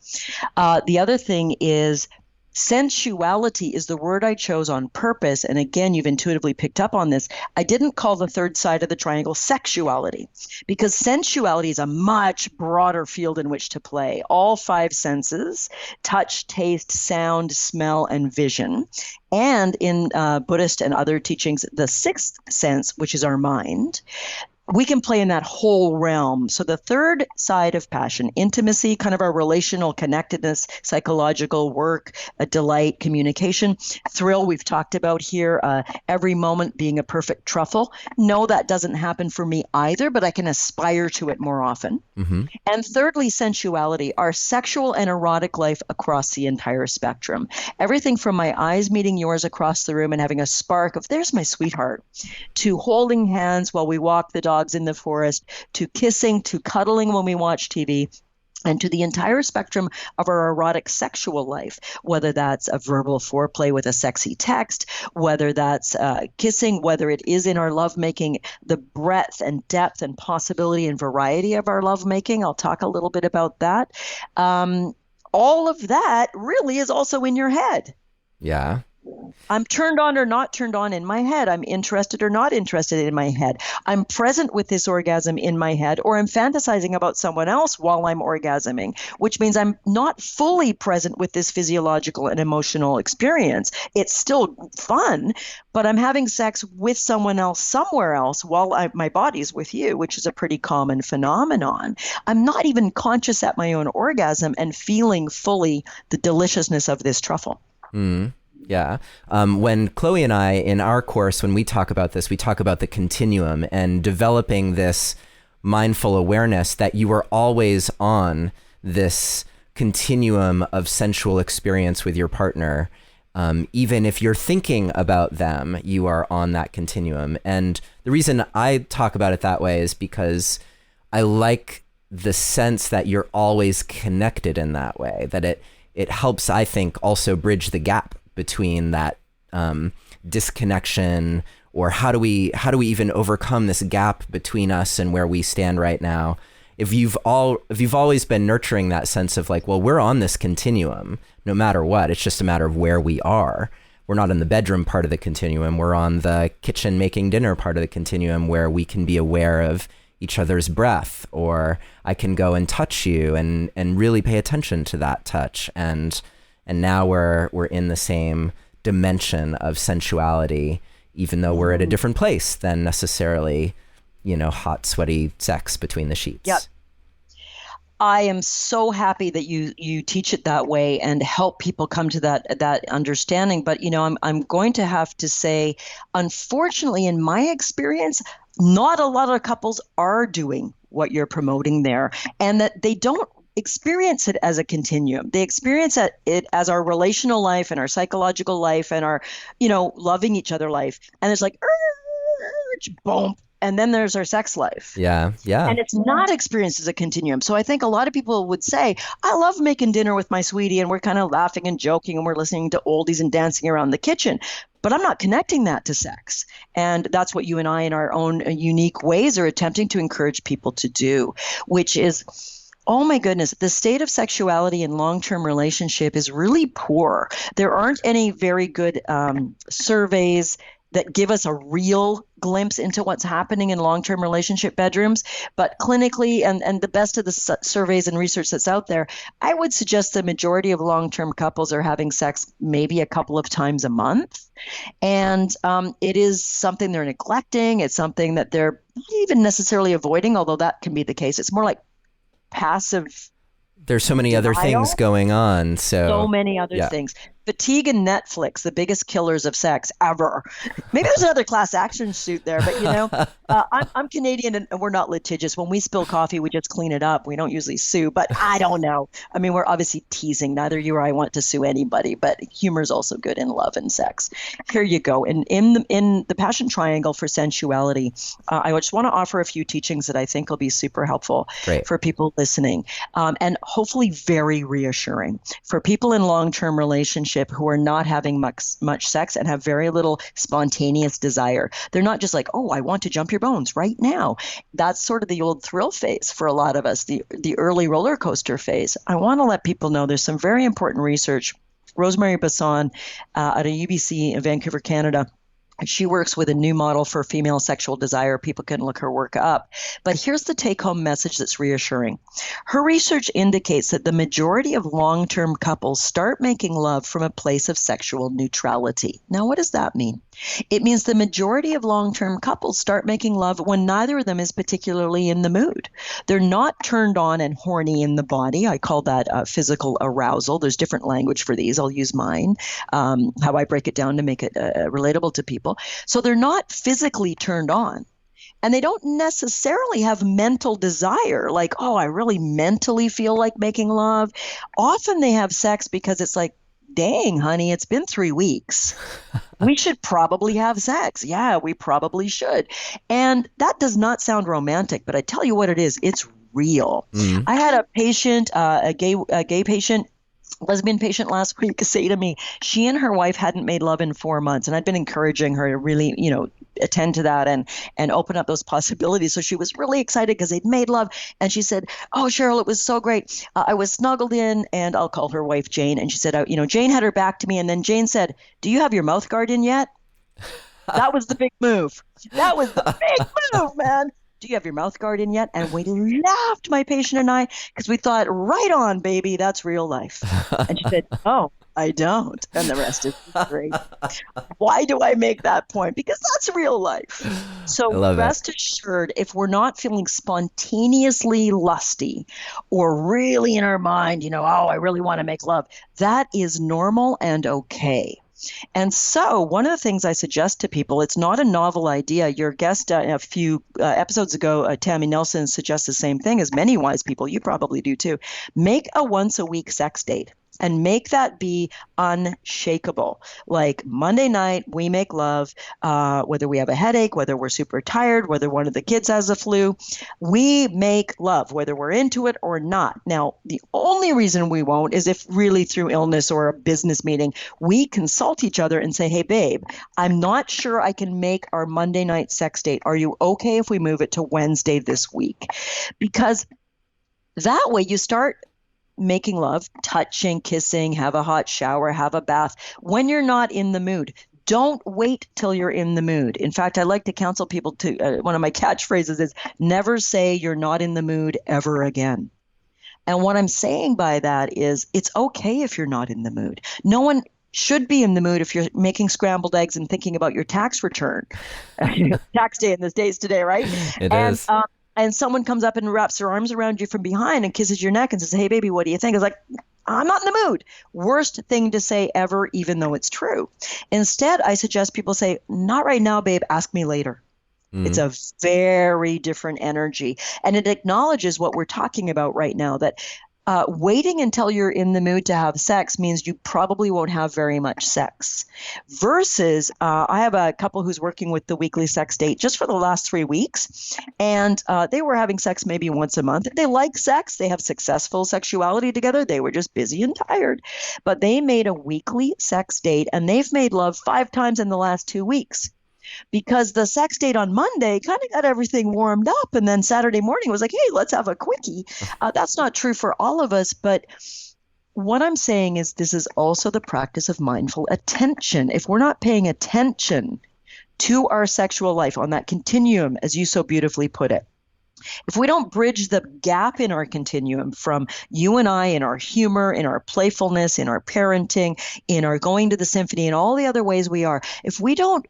The other thing is sensuality is the word I chose on purpose. And again, you've intuitively picked up on this. I didn't call the third side of the triangle sexuality because sensuality is a much broader field in which to play. All five senses, touch, taste, sound, smell, and vision. And in Buddhist and other teachings, the sixth sense, which is our mind, we can play in that whole realm. So the third side of passion, intimacy, kind of our relational connectedness, psychological work, a delight, communication, thrill we've talked about here, every moment being a perfect truffle. No, that doesn't happen for me either, but I can aspire to it more often. And thirdly, sensuality, our sexual and erotic life across the entire spectrum. Everything from my eyes meeting yours across the room and having a spark of, there's my sweetheart, to holding hands while we walk the dog in the forest, to kissing, to cuddling when we watch TV, and to the entire spectrum of our erotic sexual life, whether that's a verbal foreplay with a sexy text, whether that's kissing, whether it is in our lovemaking, the breadth and depth and possibility and variety of our lovemaking. I'll talk a little bit about that. All of that really is also in your head. Yeah. I'm turned on or not turned on in my head. I'm interested or not interested in my head. I'm present with this orgasm in my head, or I'm fantasizing about someone else while I'm orgasming, which means I'm not fully present with this physiological and emotional experience. It's still fun, but I'm having sex with someone else somewhere else while my body's with you, which is a pretty common phenomenon. I'm not even conscious at my own orgasm and feeling fully the deliciousness of this truffle. Yeah. When Chloe and I, in our course, when we talk about this, we talk about the continuum and developing this mindful awareness that you are always on this continuum of sensual experience with your partner. Even if you're thinking about them, you are on that continuum. And the reason I talk about it that way is because I like the sense that you're always connected in that way, that it helps, I think, also bridge the gap between that disconnection, or how do we even overcome this gap between us and where we stand right now. If you've always been nurturing that sense of like, well, we're on this continuum no matter what, it's just a matter of where we are. We're not in the bedroom part of the continuum. We're on the kitchen making dinner part of the continuum, where we can be aware of each other's breath, or I can go and touch you and really pay attention to that touch. And now we're in the same dimension of sensuality, even though we're at a different place than necessarily, hot, sweaty sex between the sheets. Yep. I am so happy that you teach it that way and help people come to that understanding. But I'm going to have to say, unfortunately, in my experience, not a lot of couples are doing what you're promoting there, and that they don't experience it as a continuum. They experience it as our relational life and our psychological life and our, loving each other life. And it's like, boom. And then there's our sex life. Yeah. And it's not experienced as a continuum. So I think a lot of people would say, I love making dinner with my sweetie, and we're kind of laughing and joking, and we're listening to oldies and dancing around the kitchen. But I'm not connecting that to sex. And that's what you and I, in our own unique ways, are attempting to encourage people to do, which is, oh my goodness, the state of sexuality in long-term relationship is really poor. There aren't any very good surveys that give us a real glimpse into what's happening in long-term relationship bedrooms. But clinically, and the best of the surveys and research that's out there, I would suggest the majority of long-term couples are having sex maybe a couple of times a month. And it is something they're neglecting. It's something that they're not even necessarily avoiding, although that can be the case. It's more like passive. There's so many other things going on. So many other things. Fatigue and Netflix, the biggest killers of sex ever. Maybe there's another class action suit there, but I'm Canadian and we're not litigious. When we spill coffee, we just clean it up. We don't usually sue, but I don't know. I mean, we're obviously teasing. Neither you or I want to sue anybody, but humor is also good in love and sex. Here you go. And in the passion triangle for sensuality, I just want to offer a few teachings that I think will be super helpful for people listening, and hopefully very reassuring for people in long-term relationships who are not having much sex and have very little spontaneous desire. They're not just like, oh, I want to jump your bones right now. That's sort of the old thrill phase for a lot of us, the early roller coaster phase. I want to let people know there's some very important research. Rosemary Basson at a UBC in Vancouver, Canada, she works with a new model for female sexual desire. People can look her work up. But here's the take-home message that's reassuring. Her research indicates that the majority of long-term couples start making love from a place of sexual neutrality. Now, what does that mean? It means the majority of long-term couples start making love when neither of them is particularly in the mood. They're not turned on and horny in the body. I call that physical arousal. There's different language for these. I'll use mine, how I break it down to make it relatable to people. So they're not physically turned on. And they don't necessarily have mental desire, like, oh, I really mentally feel like making love. Often they have sex because it's like, dang, honey, it's been 3 weeks. We should probably have sex. Yeah, we probably should. And that does not sound romantic, but I tell you what it is. It's real. Mm-hmm. I had a patient, a gay patient, lesbian patient last week say to me, she and her wife hadn't made love in 4 months. And I'd been encouraging her to really, attend to that and open up those possibilities. So she was really excited because they'd made love. And she said, oh, Cheryl, it was so great. I was snuggled in, and I'll call her wife Jane. And she said, Jane had her back to me. And then Jane said, do you have your mouth guard in yet? That was the big move. That was the big move, man. Do you have your mouth guard in yet? And we laughed, my patient and I, because we thought, right on, baby, that's real life. And she said, oh, I don't. And the rest is great. Why do I make that point? Because that's real life. So rest assured, if we're not feeling spontaneously lusty or really in our mind, oh, I really want to make love, that is normal and okay. And so one of the things I suggest to people, it's not a novel idea. Your guest a few episodes ago, Tammy Nelson, suggests the same thing as many wise people. You probably do too. Make a once a week sex date. And make that be unshakable. Like Monday night, we make love, whether we have a headache, whether we're super tired, whether one of the kids has the flu. We make love, whether we're into it or not. Now, the only reason we won't is if really through illness or a business meeting, we consult each other and say, hey, babe, I'm not sure I can make our Monday night sex date. Are you okay if we move it to Wednesday this week? Because that way you start making love, touching, kissing, have a hot shower, have a bath when you're not in the mood. Don't wait till you're in the mood. In fact, I like to counsel people to, one of my catchphrases is never say you're not in the mood ever again. And what I'm saying by that is it's okay if you're not in the mood. No one should be in the mood if you're making scrambled eggs and thinking about your tax return. Tax day in these days today, right? It is. And someone comes up and wraps their arms around you from behind and kisses your neck and says, hey, baby, what do you think? It's like, I'm not in the mood. Worst thing to say ever, even though it's true. Instead, I suggest people say, not right now, babe, ask me later. It's a very different energy. And it acknowledges what we're talking about right now, that waiting until you're in the mood to have sex means you probably won't have very much sex. Versus, I have a couple who's working with the weekly sex date just for the last 3 weeks. And they were having sex maybe once a month. They like sex. They have successful sexuality together. They were just busy and tired. But they made a weekly sex date and they've made love 5 times in the last 2 weeks. Because the sex date on Monday kind of got everything warmed up. And then Saturday morning was like, hey, let's have a quickie. That's not true for all of us. But what I'm saying is this is also the practice of mindful attention. If we're not paying attention to our sexual life on that continuum, as you so beautifully put it, if we don't bridge the gap in our continuum from you and I in our humor, in our playfulness, in our parenting, in our going to the symphony, and all the other ways we are, if we don't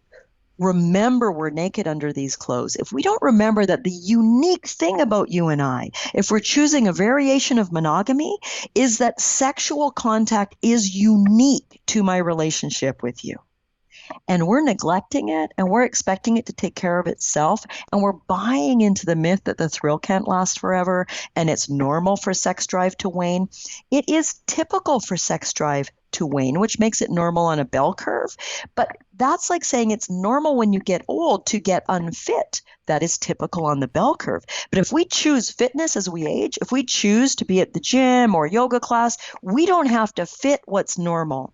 remember we're naked under these clothes, if we don't remember that the unique thing about you and I, if we're choosing a variation of monogamy, is that sexual contact is unique to my relationship with you. And we're neglecting it and we're expecting it to take care of itself. And we're buying into the myth that the thrill can't last forever and it's normal for sex drive to wane. It is typical for sex drive to wane, which makes it normal on a bell curve. But that's like saying it's normal when you get old to get unfit. That is typical on the bell curve. But if we choose fitness as we age, if we choose to be at the gym or yoga class, we don't have to fit what's normal.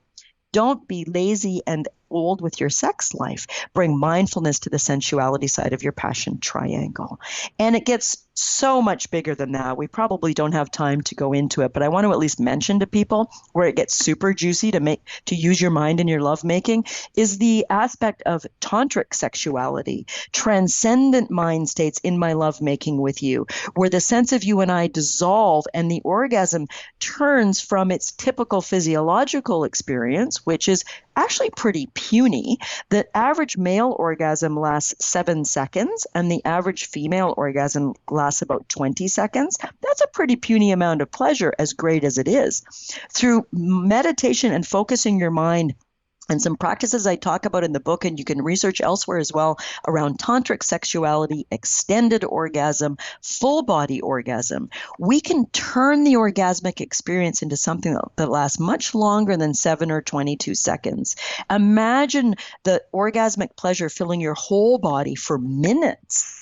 Don't be lazy and old with your sex life. Bring mindfulness to the sensuality side of your passion triangle. And it gets so much bigger than that. We probably don't have time to go into it, but I want to at least mention to people where it gets super juicy to use your mind in your lovemaking is the aspect of tantric sexuality, transcendent mind states in my lovemaking with you, where the sense of you and I dissolve and the orgasm turns from its typical physiological experience, which is actually pretty puny. The average male orgasm lasts 7 seconds and the average female orgasm lasts about 20 seconds. That's a pretty puny amount of pleasure, as great as it is. Through meditation and focusing your mind and some practices I talk about in the book, and you can research elsewhere as well, around tantric sexuality, extended orgasm, full body orgasm, we can turn the orgasmic experience into something that lasts much longer than 7 or 22 seconds. Imagine the orgasmic pleasure filling your whole body for minutes.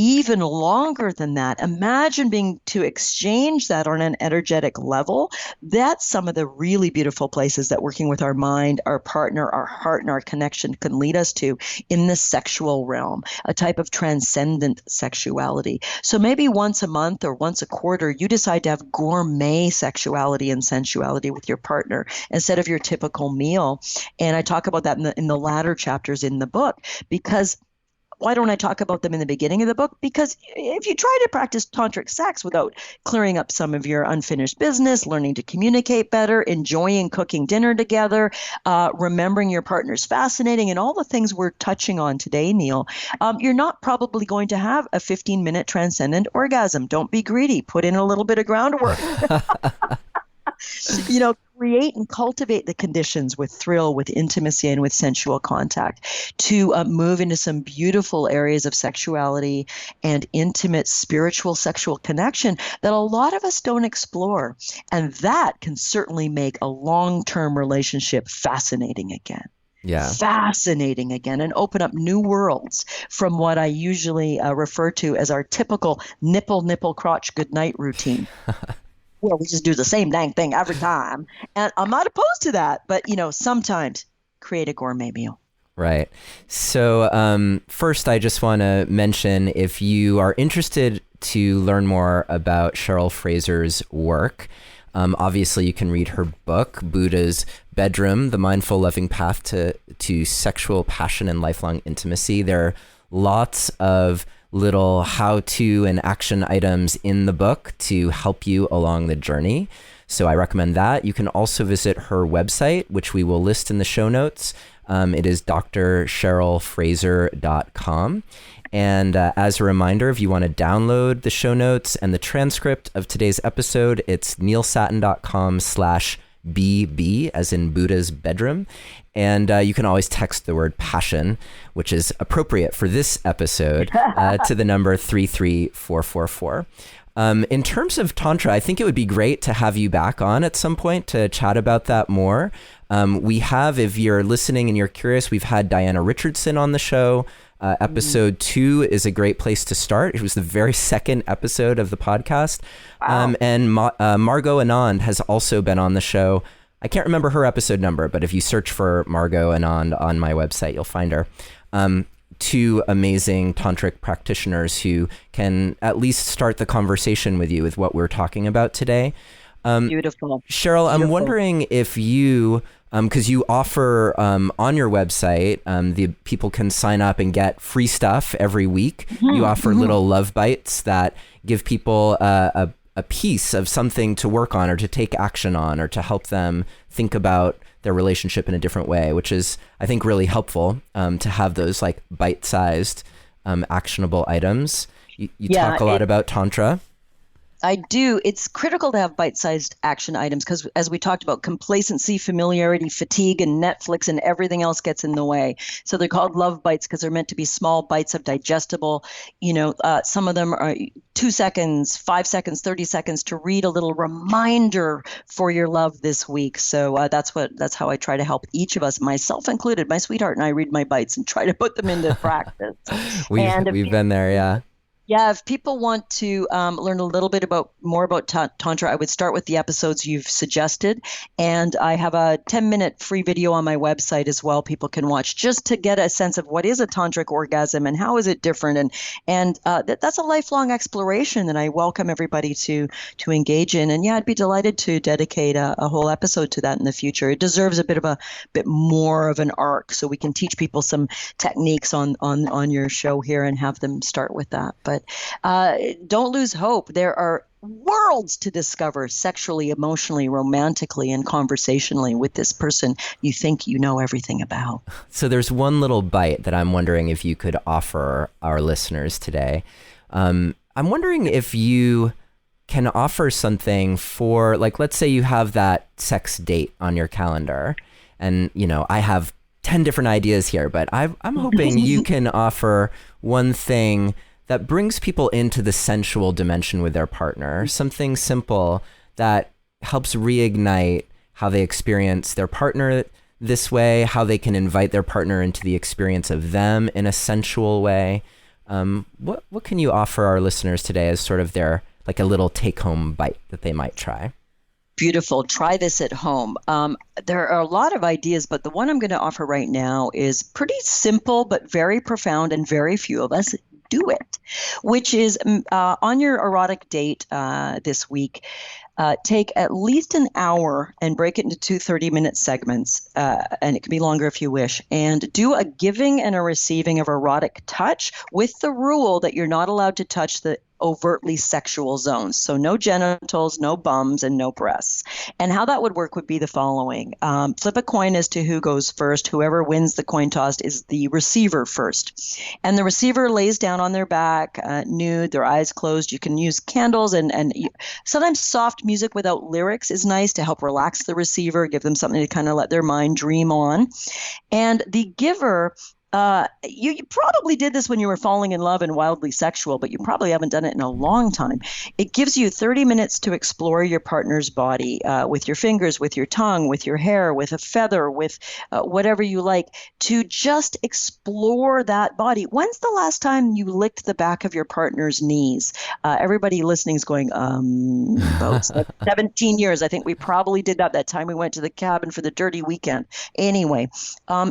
Even longer than that. Imagine being to exchange that on an energetic level. That's some of the really beautiful places that working with our mind, our partner, our heart, and our connection can lead us to in the sexual realm, a type of transcendent sexuality. So maybe once a month or once a quarter, you decide to have gourmet sexuality and sensuality with your partner instead of your typical meal. And I talk about that in the latter chapters in the book, because why don't I talk about them in the beginning of the book? Because if you try to practice tantric sex without clearing up some of your unfinished business, learning to communicate better, enjoying cooking dinner together, remembering your partner's fascinating, and all the things we're touching on today, Neil, you're not probably going to have a 15-minute transcendent orgasm. Don't be greedy. Put in a little bit of groundwork. create and cultivate the conditions with thrill, with intimacy, and with sensual contact to move into some beautiful areas of sexuality and intimate spiritual sexual connection that a lot of us don't explore. And that can certainly make a long-term relationship fascinating again. Yeah. Fascinating again, and open up new worlds from what I usually refer to as our typical nipple, crotch, goodnight routine. Where we just do the same dang thing every time. And I'm not opposed to that, but sometimes create a gourmet meal. Right. So first, I just want to mention, if you are interested to learn more about Cheryl Fraser's work, obviously you can read her book, Buddha's Bedroom, The Mindful Loving Path to Sexual Passion and Lifelong Intimacy. There are lots of little how-to and action items in the book to help you along the journey. So I recommend that. You can also visit her website, which we will list in the show notes. It is drcherylfraser.com. And as a reminder, if you want to download the show notes and the transcript of today's episode, it's neilsattin.com/BB, as in Buddha's bedroom. And you can always text the word passion, which is appropriate for this episode, to the number 33444. In terms of Tantra, I think it would be great to have you back on at some point to chat about that more. We have, if you're listening and you're curious, we've had Diana Richardson on the show. Episode 2 is a great place to start. It was the very second episode of the podcast. Wow. And Margot Anand has also been on the show. I can't remember her episode number, but if you search for Margot Anand on my website, you'll find her. Two amazing tantric practitioners who can at least start the conversation with you with what we're talking about today. Beautiful. Cheryl, I'm wondering if you, because you offer on your website, the people can sign up and get free stuff every week. You offer little love bites that give people a piece of something to work on or to take action on or to help them think about their relationship in a different way, which is, I think, really helpful to have those like bite-sized actionable items. You talk a lot about Tantra. I do. It's critical to have bite-sized action items because, as we talked about, complacency, familiarity, fatigue, and Netflix and everything else gets in the way. So they're called love bites because they're meant to be small bites of digestible. Some of them are 2 seconds, 5 seconds, 30 seconds to read a little reminder for your love this week. So that's how I try to help each of us, myself included. My sweetheart and I read my bites and try to put them into practice. We've been there, yeah. Yeah, if people want to learn a little bit more about Tantra, I would start with the episodes you've suggested. And I have a 10-minute free video on my website as well people can watch just to get a sense of what is a tantric orgasm and how is it different. And that's a lifelong exploration, and I welcome everybody to engage in. And yeah, I'd be delighted to dedicate a whole episode to that in the future. It deserves a bit more of an arc, so we can teach people some techniques on your show here and have them start with that. But don't lose hope. There are worlds to discover sexually, emotionally, romantically, and conversationally with this person you think you know everything about. So there's one little bite that I'm wondering if you could offer our listeners today. I'm wondering if you can offer something for, like, let's say you have that sex date on your calendar, and, I have 10 different ideas here, but I'm hoping you can offer one thing that brings people into the sensual dimension with their partner, something simple that helps reignite how they experience their partner this way, how they can invite their partner into the experience of them in a sensual way. What can you offer our listeners today as sort of their, like, a little take-home bite that they might try? Beautiful. Try this at home. There are a lot of ideas, but the one I'm going to offer right now is pretty simple, but very profound, and very few of us do it, which is on your erotic date this week, take at least an hour and break it into 2 30-minute segments, and it can be longer if you wish, and do a giving and a receiving of erotic touch with the rule that you're not allowed to touch the overtly sexual zones. So no genitals, no bums, and no breasts. And how that would work would be the following. Flip a coin as to who goes first. Whoever wins the coin toss is the receiver first. And the receiver lays down on their back, nude, their eyes closed. You can use candles and sometimes soft music without lyrics is nice to help relax the receiver, give them something to kind of let their mind dream on. And the giver, you probably did this when you were falling in love and wildly sexual, but you probably haven't done it in a long time. It gives you 30 minutes to explore your partner's body with your fingers, with your tongue, with your hair, with a feather, with whatever you like, to just explore that body. When's the last time you licked the back of your partner's knees? Everybody listening is going, about 17 years. I think we probably did that time we went to the cabin for the dirty weekend. Anyway,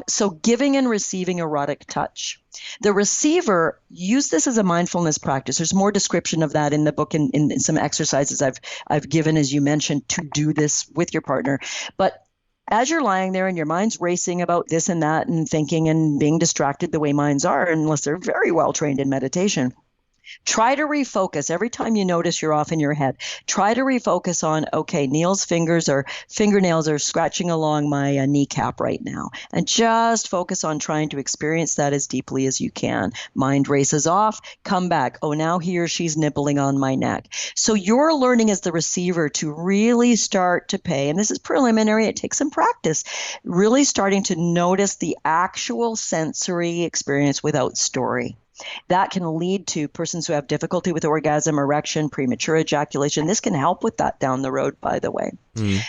so giving and receiving erotic touch. The receiver, use this as a mindfulness practice. There's more description of that in the book and in some exercises I've given, as you mentioned, to do this with your partner. But as you're lying there and your mind's racing about this and that and thinking and being distracted the way minds are, unless they're very well trained in meditation, try to refocus. Every time you notice you're off in your head, try to refocus on, okay, Neil's fingernails are scratching along my kneecap right now. And just focus on trying to experience that as deeply as you can. Mind races off, come back. Oh, now he or she's nibbling on my neck. So you're learning as the receiver to really start to pay, and this is preliminary, it takes some practice, really starting to notice the actual sensory experience without story. That can lead to persons who have difficulty with orgasm, erection, premature ejaculation. This can help with that down the road, by the way.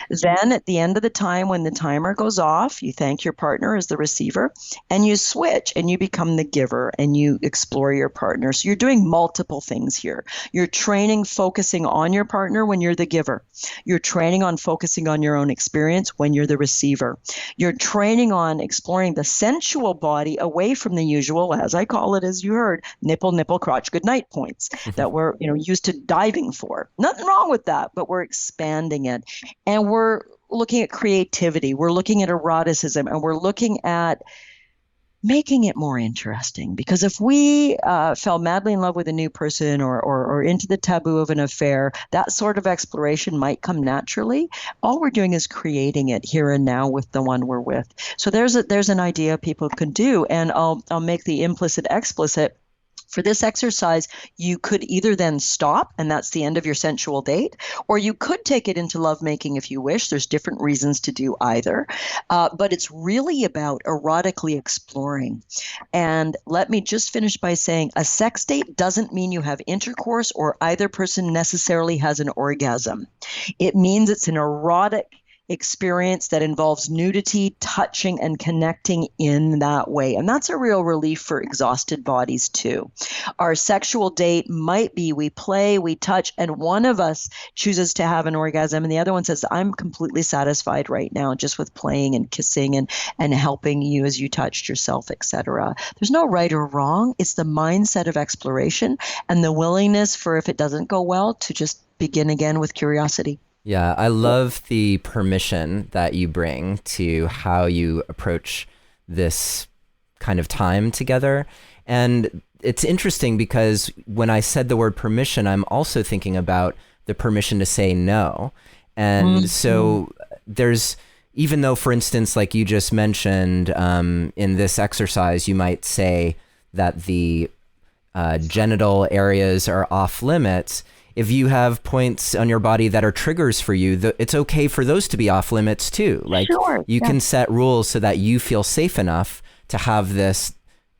Then at the end of the time, when the timer goes off, you thank your partner as the receiver and you switch and you become the giver and you explore your partner. So you're doing multiple things here. You're training, focusing on your partner when you're the giver. You're training on focusing on your own experience when you're the receiver. You're training on exploring the sensual body away from the usual, as I call it, as you heard, nipple, nipple, crotch, good night points that we're used to diving for. Nothing wrong with that, but we're expanding it. And we're looking at creativity, we're looking at eroticism, and we're looking at making it more interesting. Because if we fell madly in love with a new person or into the taboo of an affair, that sort of exploration might come naturally. All we're doing is creating it here and now with the one we're with. So there's an idea people can do, and I'll make the implicit explicit. For this exercise, you could either then stop, and that's the end of your sensual date, or you could take it into lovemaking if you wish. There's different reasons to do either. But it's really about erotically exploring. And let me just finish by saying a sex date doesn't mean you have intercourse or either person necessarily has an orgasm. It means it's an erotic experience that involves nudity, touching, and connecting in that way. And that's a real relief for exhausted bodies too. Our sexual date might be we play, we touch, and one of us chooses to have an orgasm and the other one says, I'm completely satisfied right now just with playing and kissing and helping you as you touched yourself, etc. There's no right or wrong. It's the mindset of exploration and the willingness for, if it doesn't go well, to just begin again with curiosity. Yeah, I love the permission that you bring to how you approach this kind of time together. And it's interesting because when I said the word permission, I'm also thinking about the permission to say no. And so there's, even though, for instance, like you just mentioned, in this exercise, you might say that the genital areas are off limits. If you have points on your body that are triggers for you, it's okay for those to be off limits too. Like you can set rules so that you feel safe enough to have this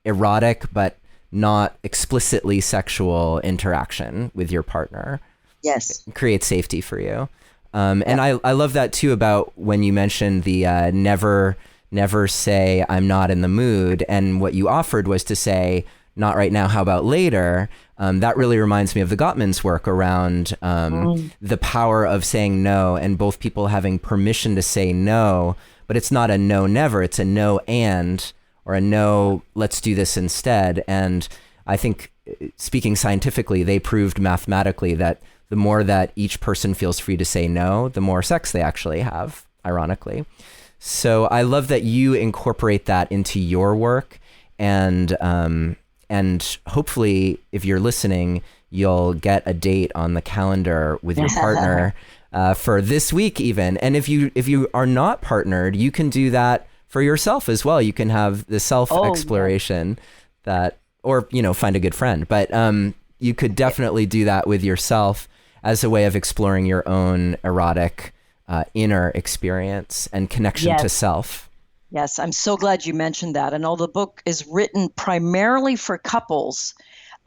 erotic but not explicitly sexual interaction with your partner. Yes. Create safety for you. And I love that too about when you mentioned the never say I'm not in the mood. And what you offered was to say, not right now, how about later? That really reminds me of the Gottman's work around the power of saying no and both people having permission to say no, but it's not a no never, it's a no and, or a no, let's do this instead. And I think, speaking scientifically, they proved mathematically that the more that each person feels free to say no, the more sex they actually have, ironically. So I love that you incorporate that into your work, and hopefully, if you're listening, you'll get a date on the calendar with your partner for this week even. And if you are not partnered, you can do that for yourself as well. You can have the self-exploration or, find a good friend. But you could definitely do that with yourself as a way of exploring your own erotic inner experience and connection to self. Yes, I'm so glad you mentioned that. And although the book is written primarily for couples,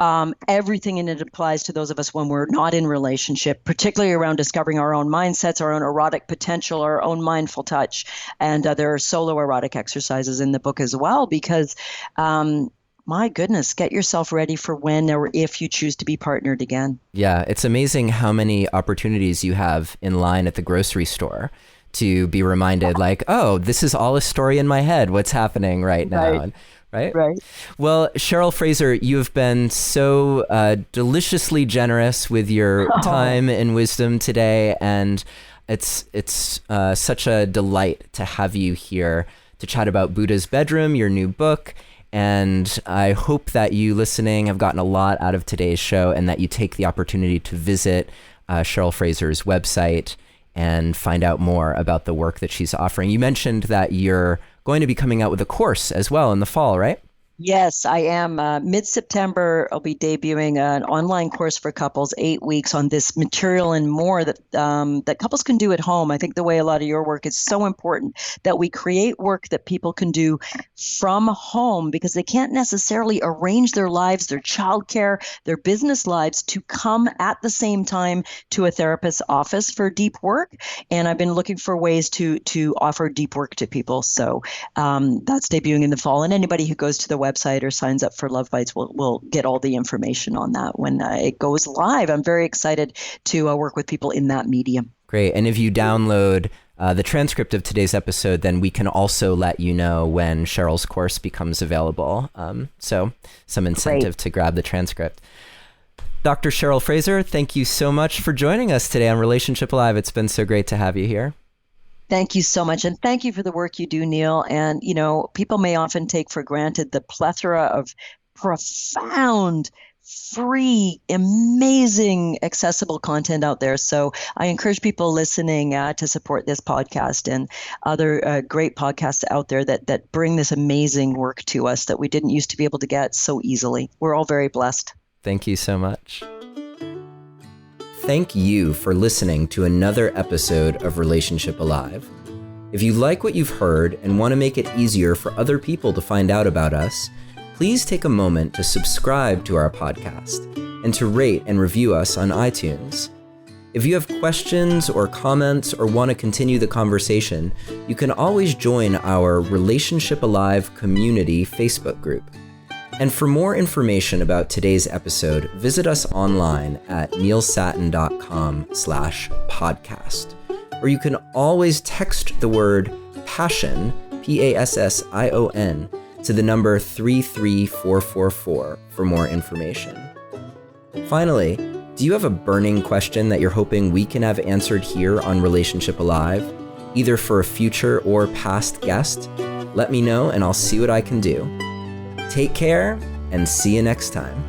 everything in it applies to those of us when we're not in relationship, particularly around discovering our own mindsets, our own erotic potential, our own mindful touch. And there are solo erotic exercises in the book as well, because my goodness, get yourself ready for when or if you choose to be partnered again. Yeah, it's amazing how many opportunities you have in line at the grocery store to be reminded, like, oh, this is all a story in my head. What's happening right now? Right. Well, Cheryl Fraser, you've been so deliciously generous with your time and wisdom today, and it's such a delight to have you here to chat about Buddha's Bedroom, your new book. And I hope that you listening have gotten a lot out of today's show, and that you take the opportunity to visit Cheryl Fraser's website and find out more about the work that she's offering. You mentioned that you're going to be coming out with a course as well in the fall, right? Yes, I am. Mid-September, I'll be debuting an online course for couples, 8 weeks on this material and more that couples can do at home. I think the way a lot of your work is so important, that we create work that people can do from home, because they can't necessarily arrange their lives, their childcare, their business lives to come at the same time to a therapist's office for deep work. And I've been looking for ways to offer deep work to people. So that's debuting in the fall. And anybody who goes to the website or signs up for Love Bites will get all the information on that when it goes live. I'm very excited to work with people in that medium. Great. And if you download the transcript of today's episode, then we can also let you know when Cheryl's course becomes available. So some incentive to grab the transcript. Dr. Cheryl Fraser, thank you so much for joining us today on Relationship Alive. It's been so great to have you here. Thank you so much. And thank you for the work you do, Neil. And, people may often take for granted the plethora of profound, free, amazing, accessible content out there. So I encourage people listening to support this podcast and other great podcasts out there that bring this amazing work to us that we didn't used to be able to get so easily. We're all very blessed. Thank you so much. Thank you for listening to another episode of Relationship Alive. If you like what you've heard and want to make it easier for other people to find out about us, please take a moment to subscribe to our podcast and to rate and review us on iTunes. If you have questions or comments or want to continue the conversation, you can always join our Relationship Alive community Facebook group. And for more information about today's episode, visit us online at neilsattin.com/podcast. Or you can always text the word passion, PASSION, to the number 33444 for more information. Finally, do you have a burning question that you're hoping we can have answered here on Relationship Alive, either for a future or past guest? Let me know and I'll see what I can do. Take care and see you next time.